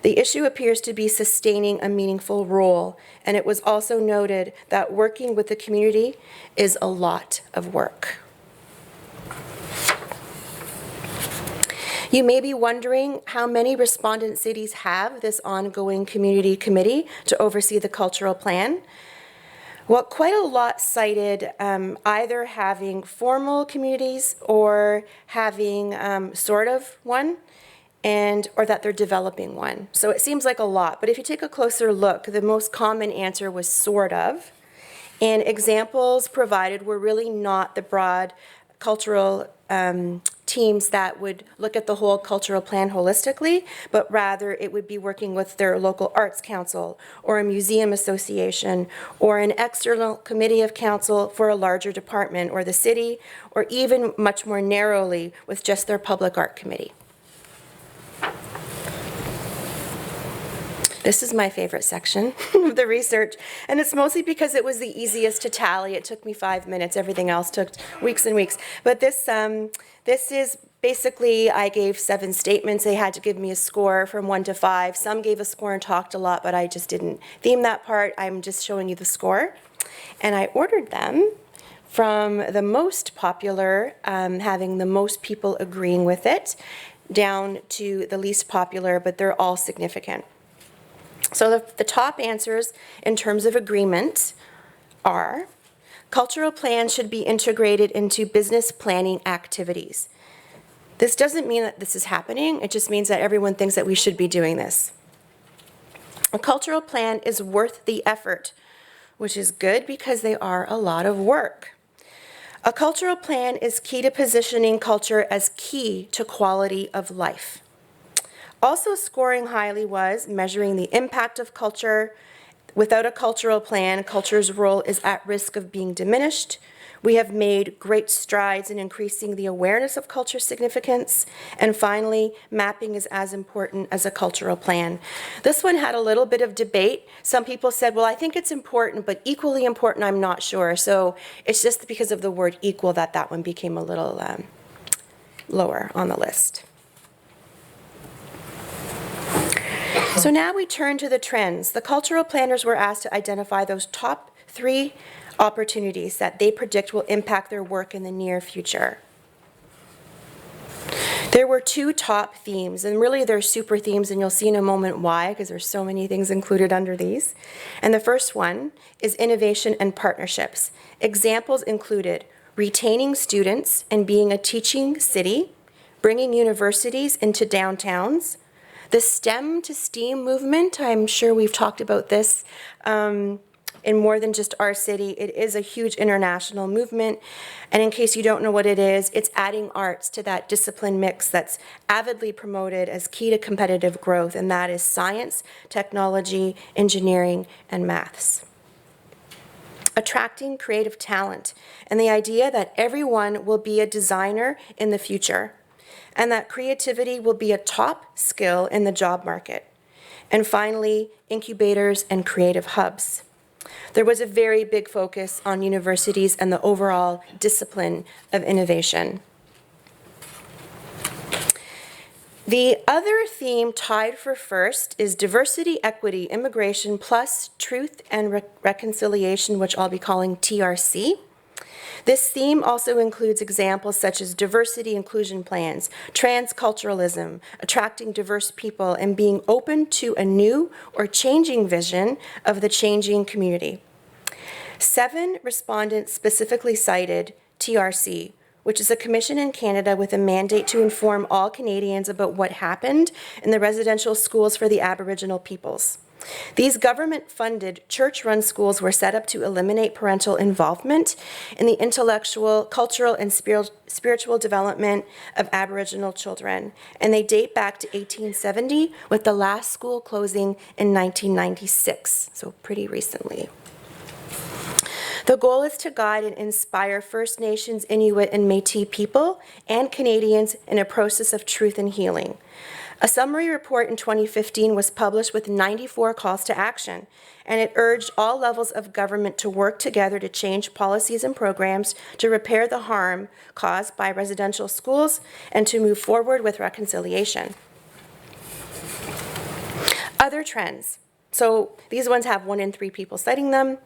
The issue appears to be sustaining a meaningful role, and it was also noted that working with the community is a lot of work. You may be wondering how many respondent cities have this ongoing community committee to oversee the cultural plan. Well, quite a lot cited either having formal communities or having sort of one, or that they're developing one. So it seems like a lot, but if you take a closer look, the most common answer was sort of, and examples provided were really not the broad cultural teams that would look at the whole cultural plan holistically, but rather it would be working with their local arts council or a museum association or an external committee of council for a larger department or the city, or even much more narrowly with just their public art committee. This is my favorite section of the research, and it's mostly because it was the easiest to tally. It took me 5 minutes. Everything else took weeks and weeks. But this is basically, I gave 7 statements. They had to give me a score from 1 to 5. Some gave a score and talked a lot, but I just didn't theme that part. I'm just showing you the score. And I ordered them from the most popular, having the most people agreeing with it, down to the least popular, but they're all significant. So the top answers in terms of agreement are: cultural plans should be integrated into business planning activities. This doesn't mean that this is happening, it just means that everyone thinks that we should be doing this. A cultural plan is worth the effort, which is good because they are a lot of work. A cultural plan is key to positioning culture as key to quality of life. Also scoring highly was measuring the impact of culture. Without a cultural plan, culture's role is at risk of being diminished. We have made great strides in increasing the awareness of culture significance. And finally, mapping is as important as a cultural plan. This one had a little bit of debate. Some people said, well, I think it's important, but equally important, I'm not sure. So it's just because of the word equal that one became a little lower on the list. So now we turn to the trends. The cultural planners were asked to identify those top 3 opportunities that they predict will impact their work in the near future. There were 2 top themes, and really they're super themes, and you'll see in a moment why, because there's so many things included under these. And the first one is innovation and partnerships. Examples included retaining students and being a teaching city, bringing universities into downtowns, the STEM to STEAM movement. I'm sure we've talked about this in more than just our city. It is a huge international movement. And in case you don't know what it is, it's adding arts to that discipline mix that's avidly promoted as key to competitive growth, and that is science, technology, engineering, and maths. Attracting creative talent, and the idea that everyone will be a designer in the future, and that creativity will be a top skill in the job market. And finally, incubators and creative hubs. There was a very big focus on universities and the overall discipline of innovation. The other theme tied for first is diversity, equity, immigration, plus truth and reconciliation, which I'll be calling TRC. This theme also includes examples such as diversity inclusion plans, transculturalism, attracting diverse people, and being open to a new or changing vision of the changing community. 7 respondents specifically cited TRC, which is a commission in Canada with a mandate to inform all Canadians about what happened in the residential schools for the Aboriginal peoples. These government-funded, church-run schools were set up to eliminate parental involvement in the intellectual, cultural, and spiritual development of Aboriginal children, and they date back to 1870, with the last school closing in 1996, so pretty recently. The goal is to guide and inspire First Nations, Inuit, and Métis people and Canadians in a process of truth and healing. A summary report in 2015 was published with 94 calls to action, and it urged all levels of government to work together to change policies and programs to repair the harm caused by residential schools and to move forward with reconciliation. Other trends, so these ones have 1 in 3 people citing them,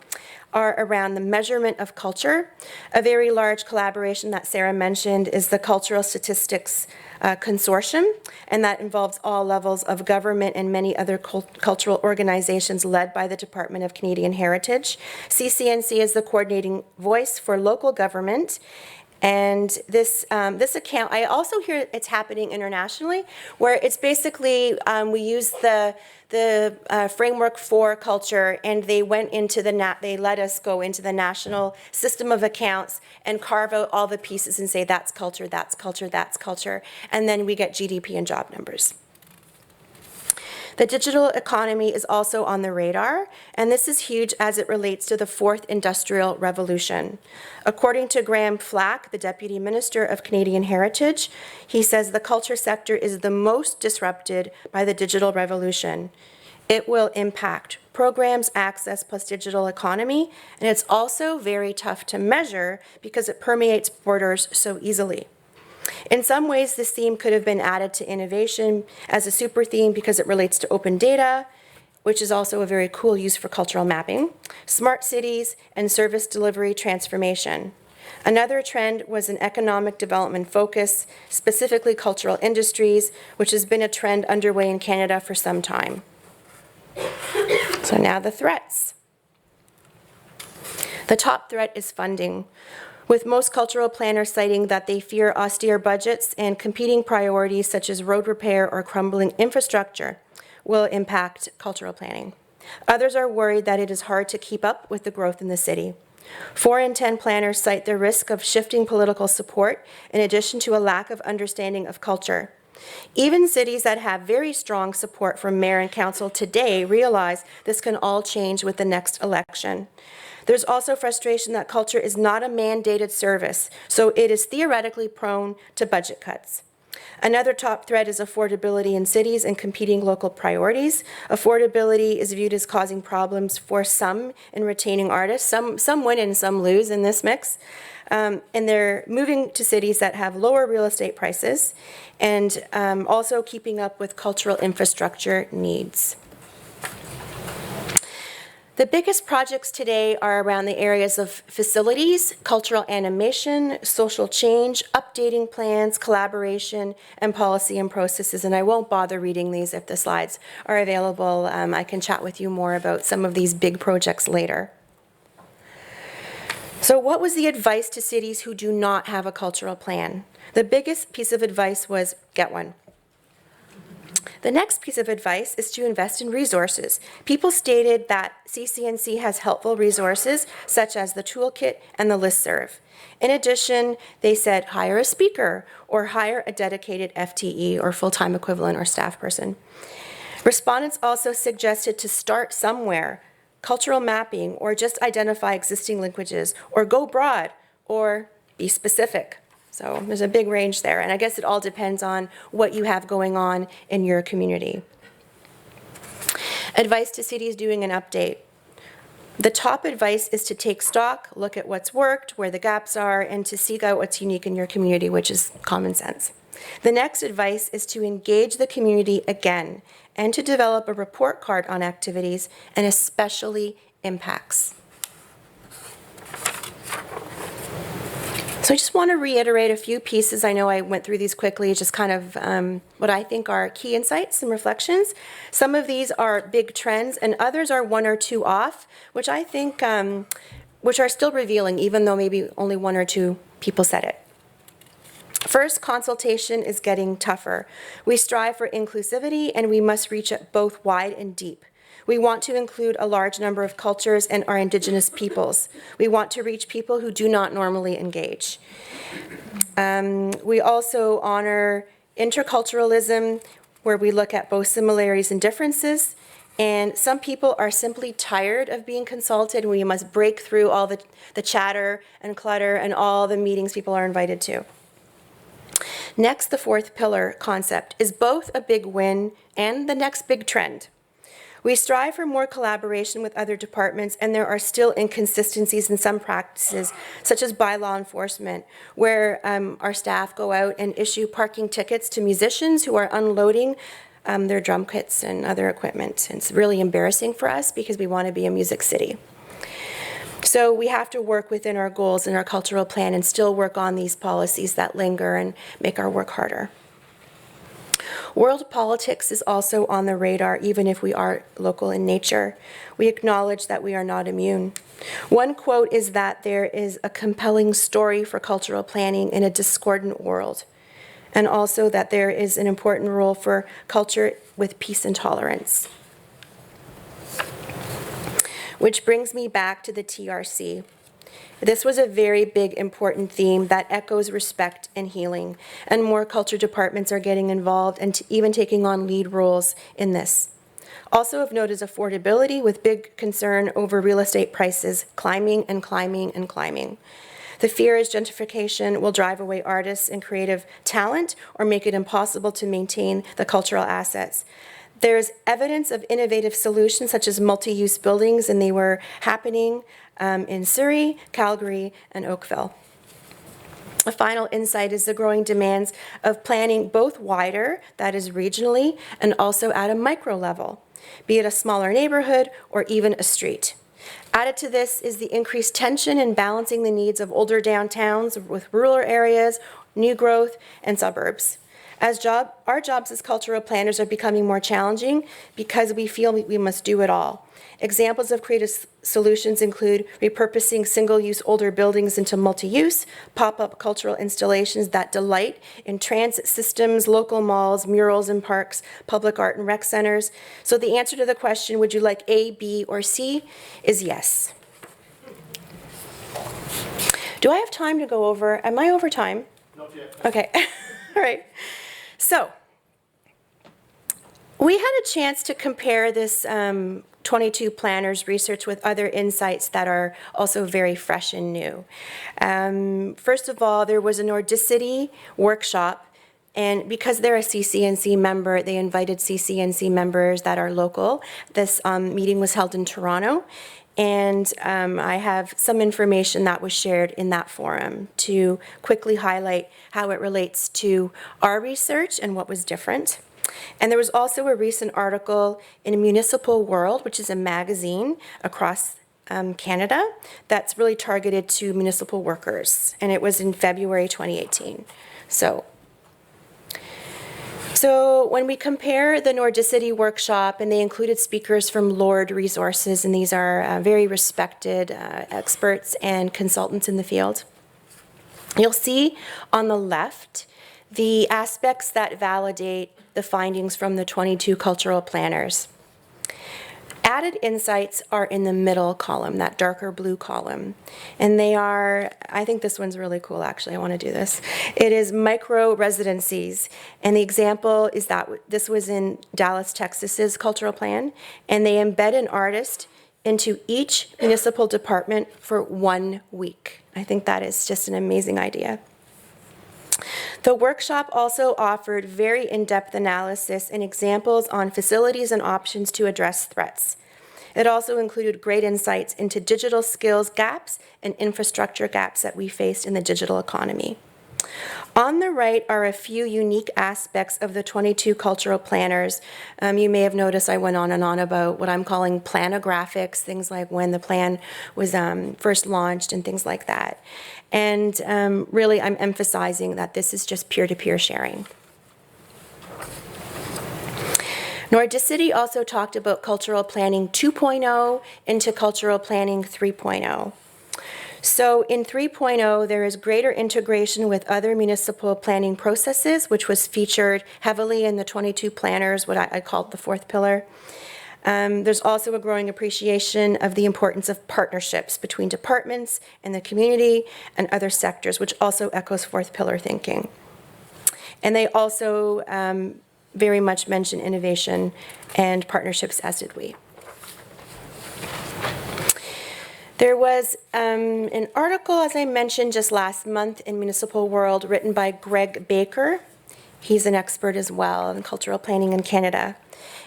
are around the measurement of culture. A very large collaboration that Sarah mentioned is the Cultural Statistics Consortium, and that involves all levels of government and many other cultural organizations led by the Department of Canadian Heritage. CCNC is the coordinating voice for local government. And this account, I also hear it's happening internationally, where it's basically, we use the framework for culture, and they went into they let us go into the national system of accounts and carve out all the pieces and say that's culture, that's culture, that's culture, and then we get GDP and job numbers. The digital economy is also on the radar, and this is huge as it relates to the 4th Industrial Revolution. According to Graham Flack, the Deputy Minister of Canadian Heritage, he says the culture sector is the most disrupted by the digital revolution. It will impact programs, access, plus digital economy, and it's also very tough to measure because it permeates borders so easily. In some ways, this theme could have been added to innovation as a super theme because it relates to open data, which is also a very cool use for cultural mapping, smart cities, and service delivery transformation. Another trend was an economic development focus, specifically cultural industries, which has been a trend underway in Canada for some time. So now the threats. The top threat is funding, with most cultural planners citing that they fear austere budgets and competing priorities such as road repair or crumbling infrastructure will impact cultural planning. Others are worried that it is hard to keep up with the growth in the city. 4 in 10 planners cite the risk of shifting political support in addition to a lack of understanding of culture. Even cities that have very strong support from mayor and council today realize this can all change with the next election. There's also frustration that culture is not a mandated service, so it is theoretically prone to budget cuts. Another top threat is affordability in cities and competing local priorities. Affordability is viewed as causing problems for some in retaining artists. Some win and some lose in this mix. And they're moving to cities that have lower real estate prices and also keeping up with cultural infrastructure needs. The biggest projects today are around the areas of facilities, cultural animation, social change, updating plans, collaboration, and policy and processes. And I won't bother reading these if the slides are available. I can chat with you more about some of these big projects later. So what was the advice to cities who do not have a cultural plan? The biggest piece of advice was get one. The next piece of advice is to invest in resources. People stated that CCNC has helpful resources such as the toolkit and the listserv. In addition, they said hire a speaker or hire a dedicated FTE or full-time equivalent or staff person. Respondents also suggested to start somewhere, cultural mapping, or just identify existing linkages, or go broad, or be specific. So there's a big range there, and I guess it all depends on what you have going on in your community. Advice to cities doing an update. The top advice is to take stock, look at what's worked, where the gaps are, and to seek out what's unique in your community, which is common sense. The next advice is to engage the community again and to develop a report card on activities and especially impacts. So I just want to reiterate a few pieces. I know I went through these quickly, just kind of what I think are key insights and reflections. Some of these are big trends, and others are one or two off, which I think, which are still revealing, even though maybe only one or two people said it. First, consultation is getting tougher. We strive for inclusivity, and we must reach it both wide and deep. We want to include a large number of cultures and our Indigenous peoples. We want to reach people who do not normally engage. We also honor interculturalism, where we look at both similarities and differences. And some people are simply tired of being consulted, and we must break through all the chatter and clutter and all the meetings people are invited to. Next, the fourth pillar concept is both a big win and the next big trend. We strive for more collaboration with other departments, and there are still inconsistencies in some practices, such as bylaw enforcement, where our staff go out and issue parking tickets to musicians who are unloading their drum kits and other equipment. And it's really embarrassing for us because we want to be a music city. So we have to work within our goals and our cultural plan and still work on these policies that linger and make our work harder. World politics is also on the radar, even if we are local in nature. We acknowledge that we are not immune. One quote is that there is a compelling story for cultural planning in a discordant world, and also that there is an important role for culture with peace and tolerance. Which brings me back to the TRC. This was a very big, important theme that echoes respect and healing, and more culture departments are getting involved and even taking on lead roles in this. Also of note is affordability, with big concern over real estate prices climbing and climbing and climbing. The fear is gentrification will drive away artists and creative talent or make it impossible to maintain the cultural assets. There's evidence of innovative solutions such as multi-use buildings, and they were happening in Surrey, Calgary, and Oakville. A final insight is the growing demands of planning both wider, that is regionally, and also at a micro level, be it a smaller neighborhood or even a street. Added to this is the increased tension in balancing the needs of older downtowns with rural areas, new growth, and suburbs. Our jobs as cultural planners are becoming more challenging because we feel we must do it all. Examples of creative solutions include repurposing single-use older buildings into multi-use, pop-up cultural installations that delight in transit systems, local malls, murals in parks, public art and rec centers. So the answer to the question, would you like A, B, or C, is yes. Do I have time to go over? Am I over time? Not yet. Okay. All right. So we had a chance to compare this 22 planners research with other insights that are also very fresh and new. First of all, there was a Nordicity workshop, and because they're a CCNC member, they invited CCNC members that are local. This meeting was held in Toronto, and I have some information that was shared in that forum to quickly highlight how it relates to our research and what was different. And there was also a recent article in Municipal World, which is a magazine across Canada that's really targeted to municipal workers, and it was in February 2018. So So when we compare the Nordicity workshop, and they included speakers from Lord Resources, and these are very respected experts and consultants in the field, you'll see on the left the aspects that validate the findings from the 22 cultural planners. Added insights are in the middle column, that darker blue column. And they are, I think this one's really cool, actually. I want to do this. It is micro residencies. And the example is that this was in Dallas, Texas's cultural plan. And they embed an artist into each municipal department for 1 week. I think that is just an amazing idea. The workshop also offered very in-depth analysis and examples on facilities and options to address threats. It also included great insights into digital skills gaps and infrastructure gaps that we faced in the digital economy. On the right are a few unique aspects of the 22 cultural planners. You may have noticed I went on and on about what I'm calling planographics, things like when the plan was first launched and things like that. And really, I'm emphasizing that this is just peer-to-peer sharing. Nordicity also talked about cultural planning 2.0 into cultural planning 3.0. So in 3.0, there is greater integration with other municipal planning processes, which was featured heavily in the 22 planners, what I called the fourth pillar. There's also a growing appreciation of the importance of partnerships between departments and the community and other sectors, which also echoes fourth pillar thinking. And they also very much mention innovation and partnerships, as did we. There was an article, as I mentioned, just last month in Municipal World written by Greg Baker. He's an expert as well in cultural planning in Canada.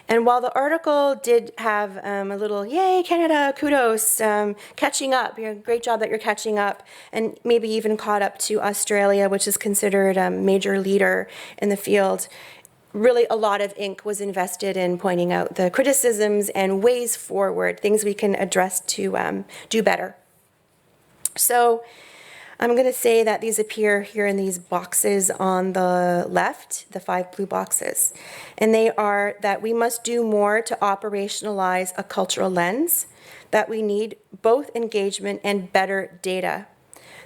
And while the article did have a little, yay, Canada, kudos, catching up, great job that you're catching up, and maybe even caught up to Australia, which is considered a major leader in the field, really a lot of ink was invested in pointing out the criticisms and ways forward, things we can address to do better. So I'm going to say that these appear here in these boxes on the left, the 5 blue boxes. And they are that we must do more to operationalize a cultural lens, that we need both engagement and better data,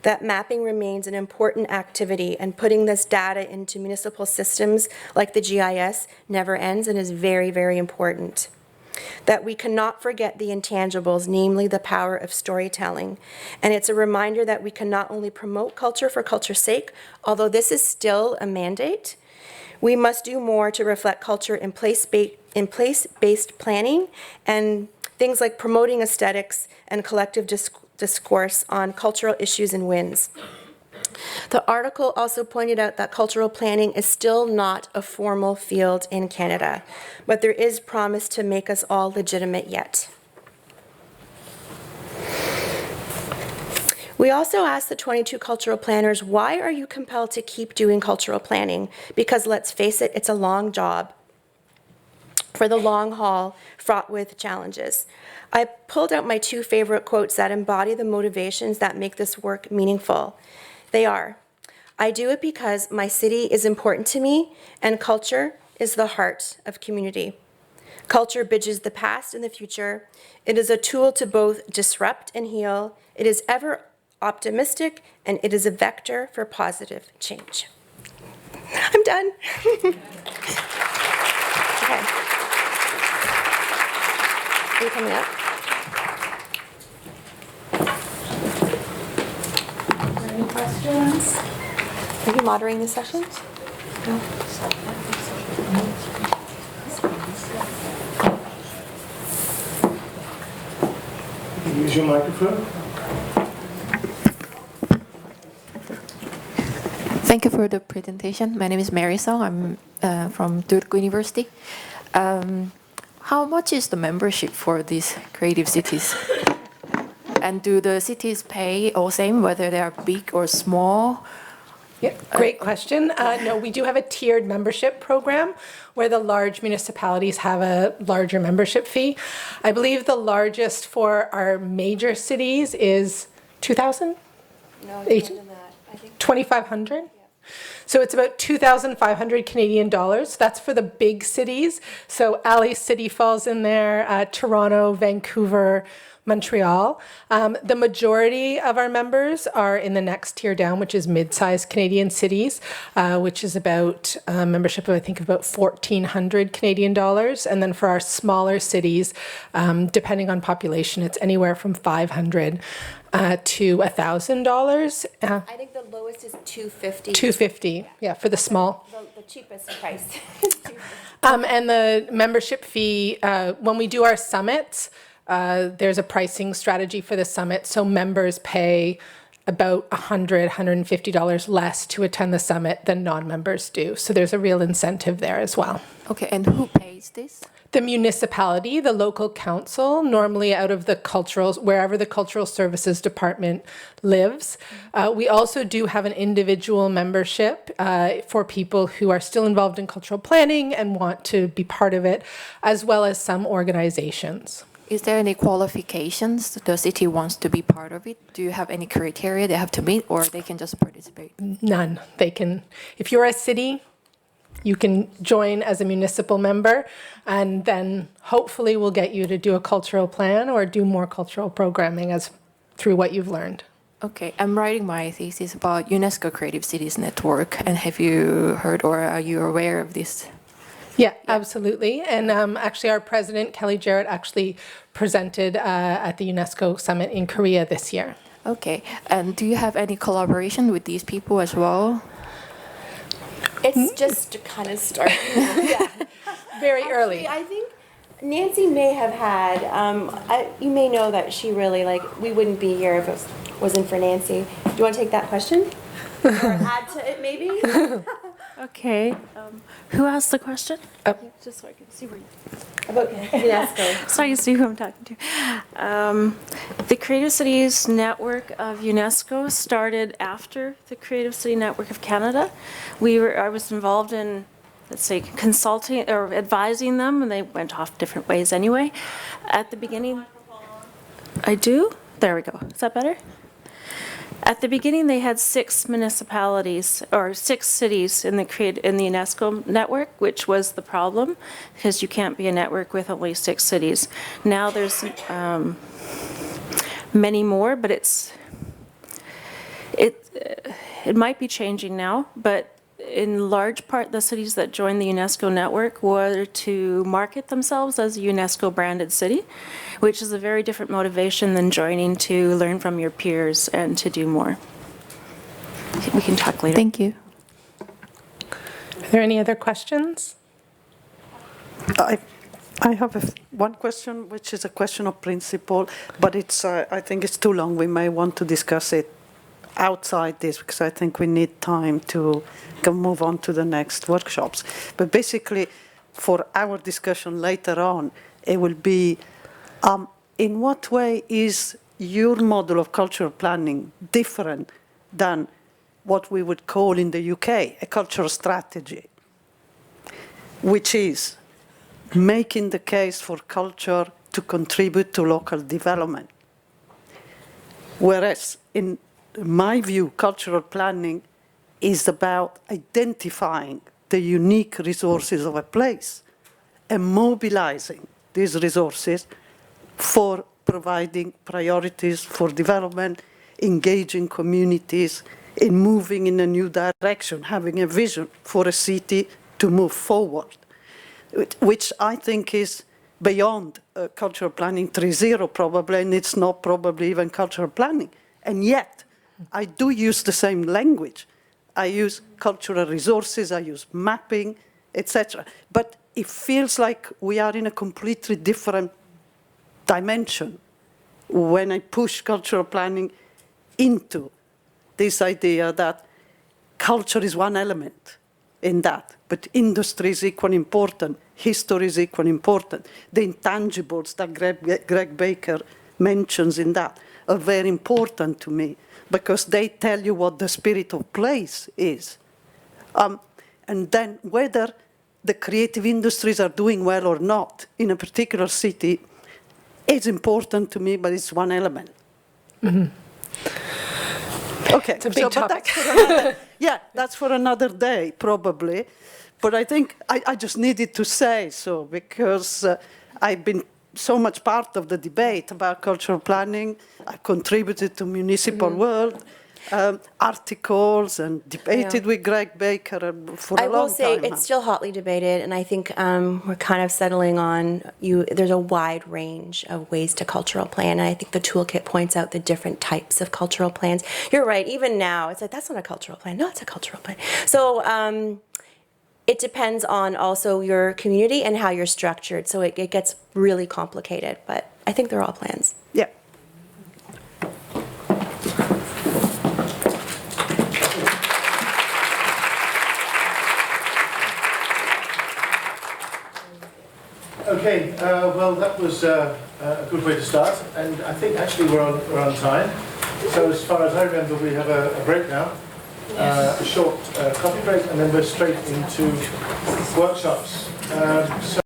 that mapping remains an important activity, and putting this data into municipal systems like the GIS never ends and is very, very important. That we cannot forget the intangibles, namely the power of storytelling. And it's a reminder that we can not only promote culture for culture's sake, although this is still a mandate, we must do more to reflect culture in place-based planning and things like promoting aesthetics and collective discourse on cultural issues and wins. The article also pointed out that cultural planning is still not a formal field in Canada, but there is promise to make us all legitimate yet. We also asked the 22 cultural planners, why are you compelled to keep doing cultural planning? Because let's face it, it's a long job for the long haul, fraught with challenges. I pulled out my 2 favorite quotes that embody the motivations that make this work meaningful. They are, I do it because my city is important to me, and culture is the heart of community. Culture bridges the past and the future. It is a tool to both disrupt and heal. It is ever optimistic, and it is a vector for positive change. I'm done. Okay. Are you coming up? Any questions? Are you moderating the sessions? No. Use your microphone. Thank you for the presentation. My name is Mary Song. I'm from Turku University. How much is the membership for these creative cities? And do the cities pay all same, whether they are big or small? Yeah, great question. No, we do have a tiered membership program where the large municipalities have a larger membership fee. I believe the largest for our major cities is 2,000? No, it's more than that. I think 2,500? Yeah. So it's about 2,500 Canadian dollars. That's for the big cities. So Ali City falls in there, Toronto, Vancouver, Montreal. The majority of our members are in the next tier down, which is mid-sized Canadian cities, which is about membership of, I think, about 1,400 Canadian dollars. And then for our smaller cities, depending on population, it's anywhere from 500 to $1,000. I think the lowest is 250. 250, yeah, for the small. The cheapest price. And the membership fee, when we do our summits, there's a pricing strategy for the summit. So members pay about $100, $150 less to attend the summit than non-members do. So there's a real incentive there as well. Okay, and who pays this? The municipality, the local council, normally out of the cultural, wherever the cultural services department lives. We also do have an individual membership for people who are still involved in cultural planning and want to be part of it, as well as some organizations. Is there any qualifications the city wants to be part of it? Do you have any criteria they have to meet, or they can just participate? None. They can, if you're a city, you can join as a municipal member, and then hopefully we'll get you to do a cultural plan or do more cultural programming as through what you've learned. Okay, I'm writing my thesis about UNESCO Creative Cities Network, and have you heard or are you aware of this? Yeah, absolutely. And actually our president, Kelly Jarrett, actually presented at the UNESCO summit in Korea this year. Okay, and do you have any collaboration with these people as well? It's just kind of starting. Yeah. Very Actually, early. I think Nancy may have had, you may know that she really, we wouldn't be here if it wasn't for Nancy. Do you want to take that question? Or add to it, maybe? Okay. Who asked the question? Just so I can see where you... About UNESCO. So I can see who I'm talking to. The Creative Cities Network of UNESCO started after the Creative City Network of Canada. I was involved in, let's say, consulting or advising them, and they went off different ways anyway. At the beginning, I do? There we go. Is that better? At the beginning, they had 6 municipalities or 6 cities in the UNESCO network, which was the problem, because you can't be a network with only 6 cities. Now there's many more, but it might be changing now. But in large part, the cities that joined the UNESCO network were to market themselves as a UNESCO branded city, which is a very different motivation than joining to learn from your peers and to do more. We can talk later. Thank you. Are there any other questions? I have one question, which is a question of principle, but it's I think it's too long. We may want to discuss it outside this, because I think we need time to move on to the next workshops. But basically, for our discussion later on, it will be, in what way is your model of cultural planning different than what we would call in the UK a cultural strategy, which is making the case for culture to contribute to local development. Whereas in my view, cultural planning is about identifying the unique resources of a place and mobilizing these resources for providing priorities for development, engaging communities in moving in a new direction, having a vision for a city to move forward, which I think is beyond cultural planning 3.0 probably, and it's not probably even cultural planning. And yet, I do use the same language. I use cultural resources, I use mapping, etc. But it feels like we are in a completely different dimension when I push cultural planning into this idea that culture is one element in that, but industry is equally important, history is equally important. The intangibles that Greg Baker mentions in that are very important to me, because they tell you what the spirit of place is. And then whether the creative industries are doing well or not in a particular city is important to me, but it's one element. Mm-hmm. Okay, It's a big but topic. that's for another, yeah, that's for another day, probably. But I think I just needed to say so because I've been so much part of the debate about cultural planning. I've contributed to Municipal World articles and debated with Greg Baker for a long time. I will say now. it's still hotly debated, and I think we're kind of settling on there's a wide range of ways to cultural plan, and I think the toolkit points out the different types of cultural plans. You're right, even now, it's like, that's not a cultural plan. No, it's a cultural plan. So it depends on also your community and how you're structured, so it gets really complicated, but I think they're all plans. Yeah. Okay, well, that was a good way to start, and I think actually we're on time. So as far as I remember, we have a break now, a short coffee break, and then we're straight into workshops. So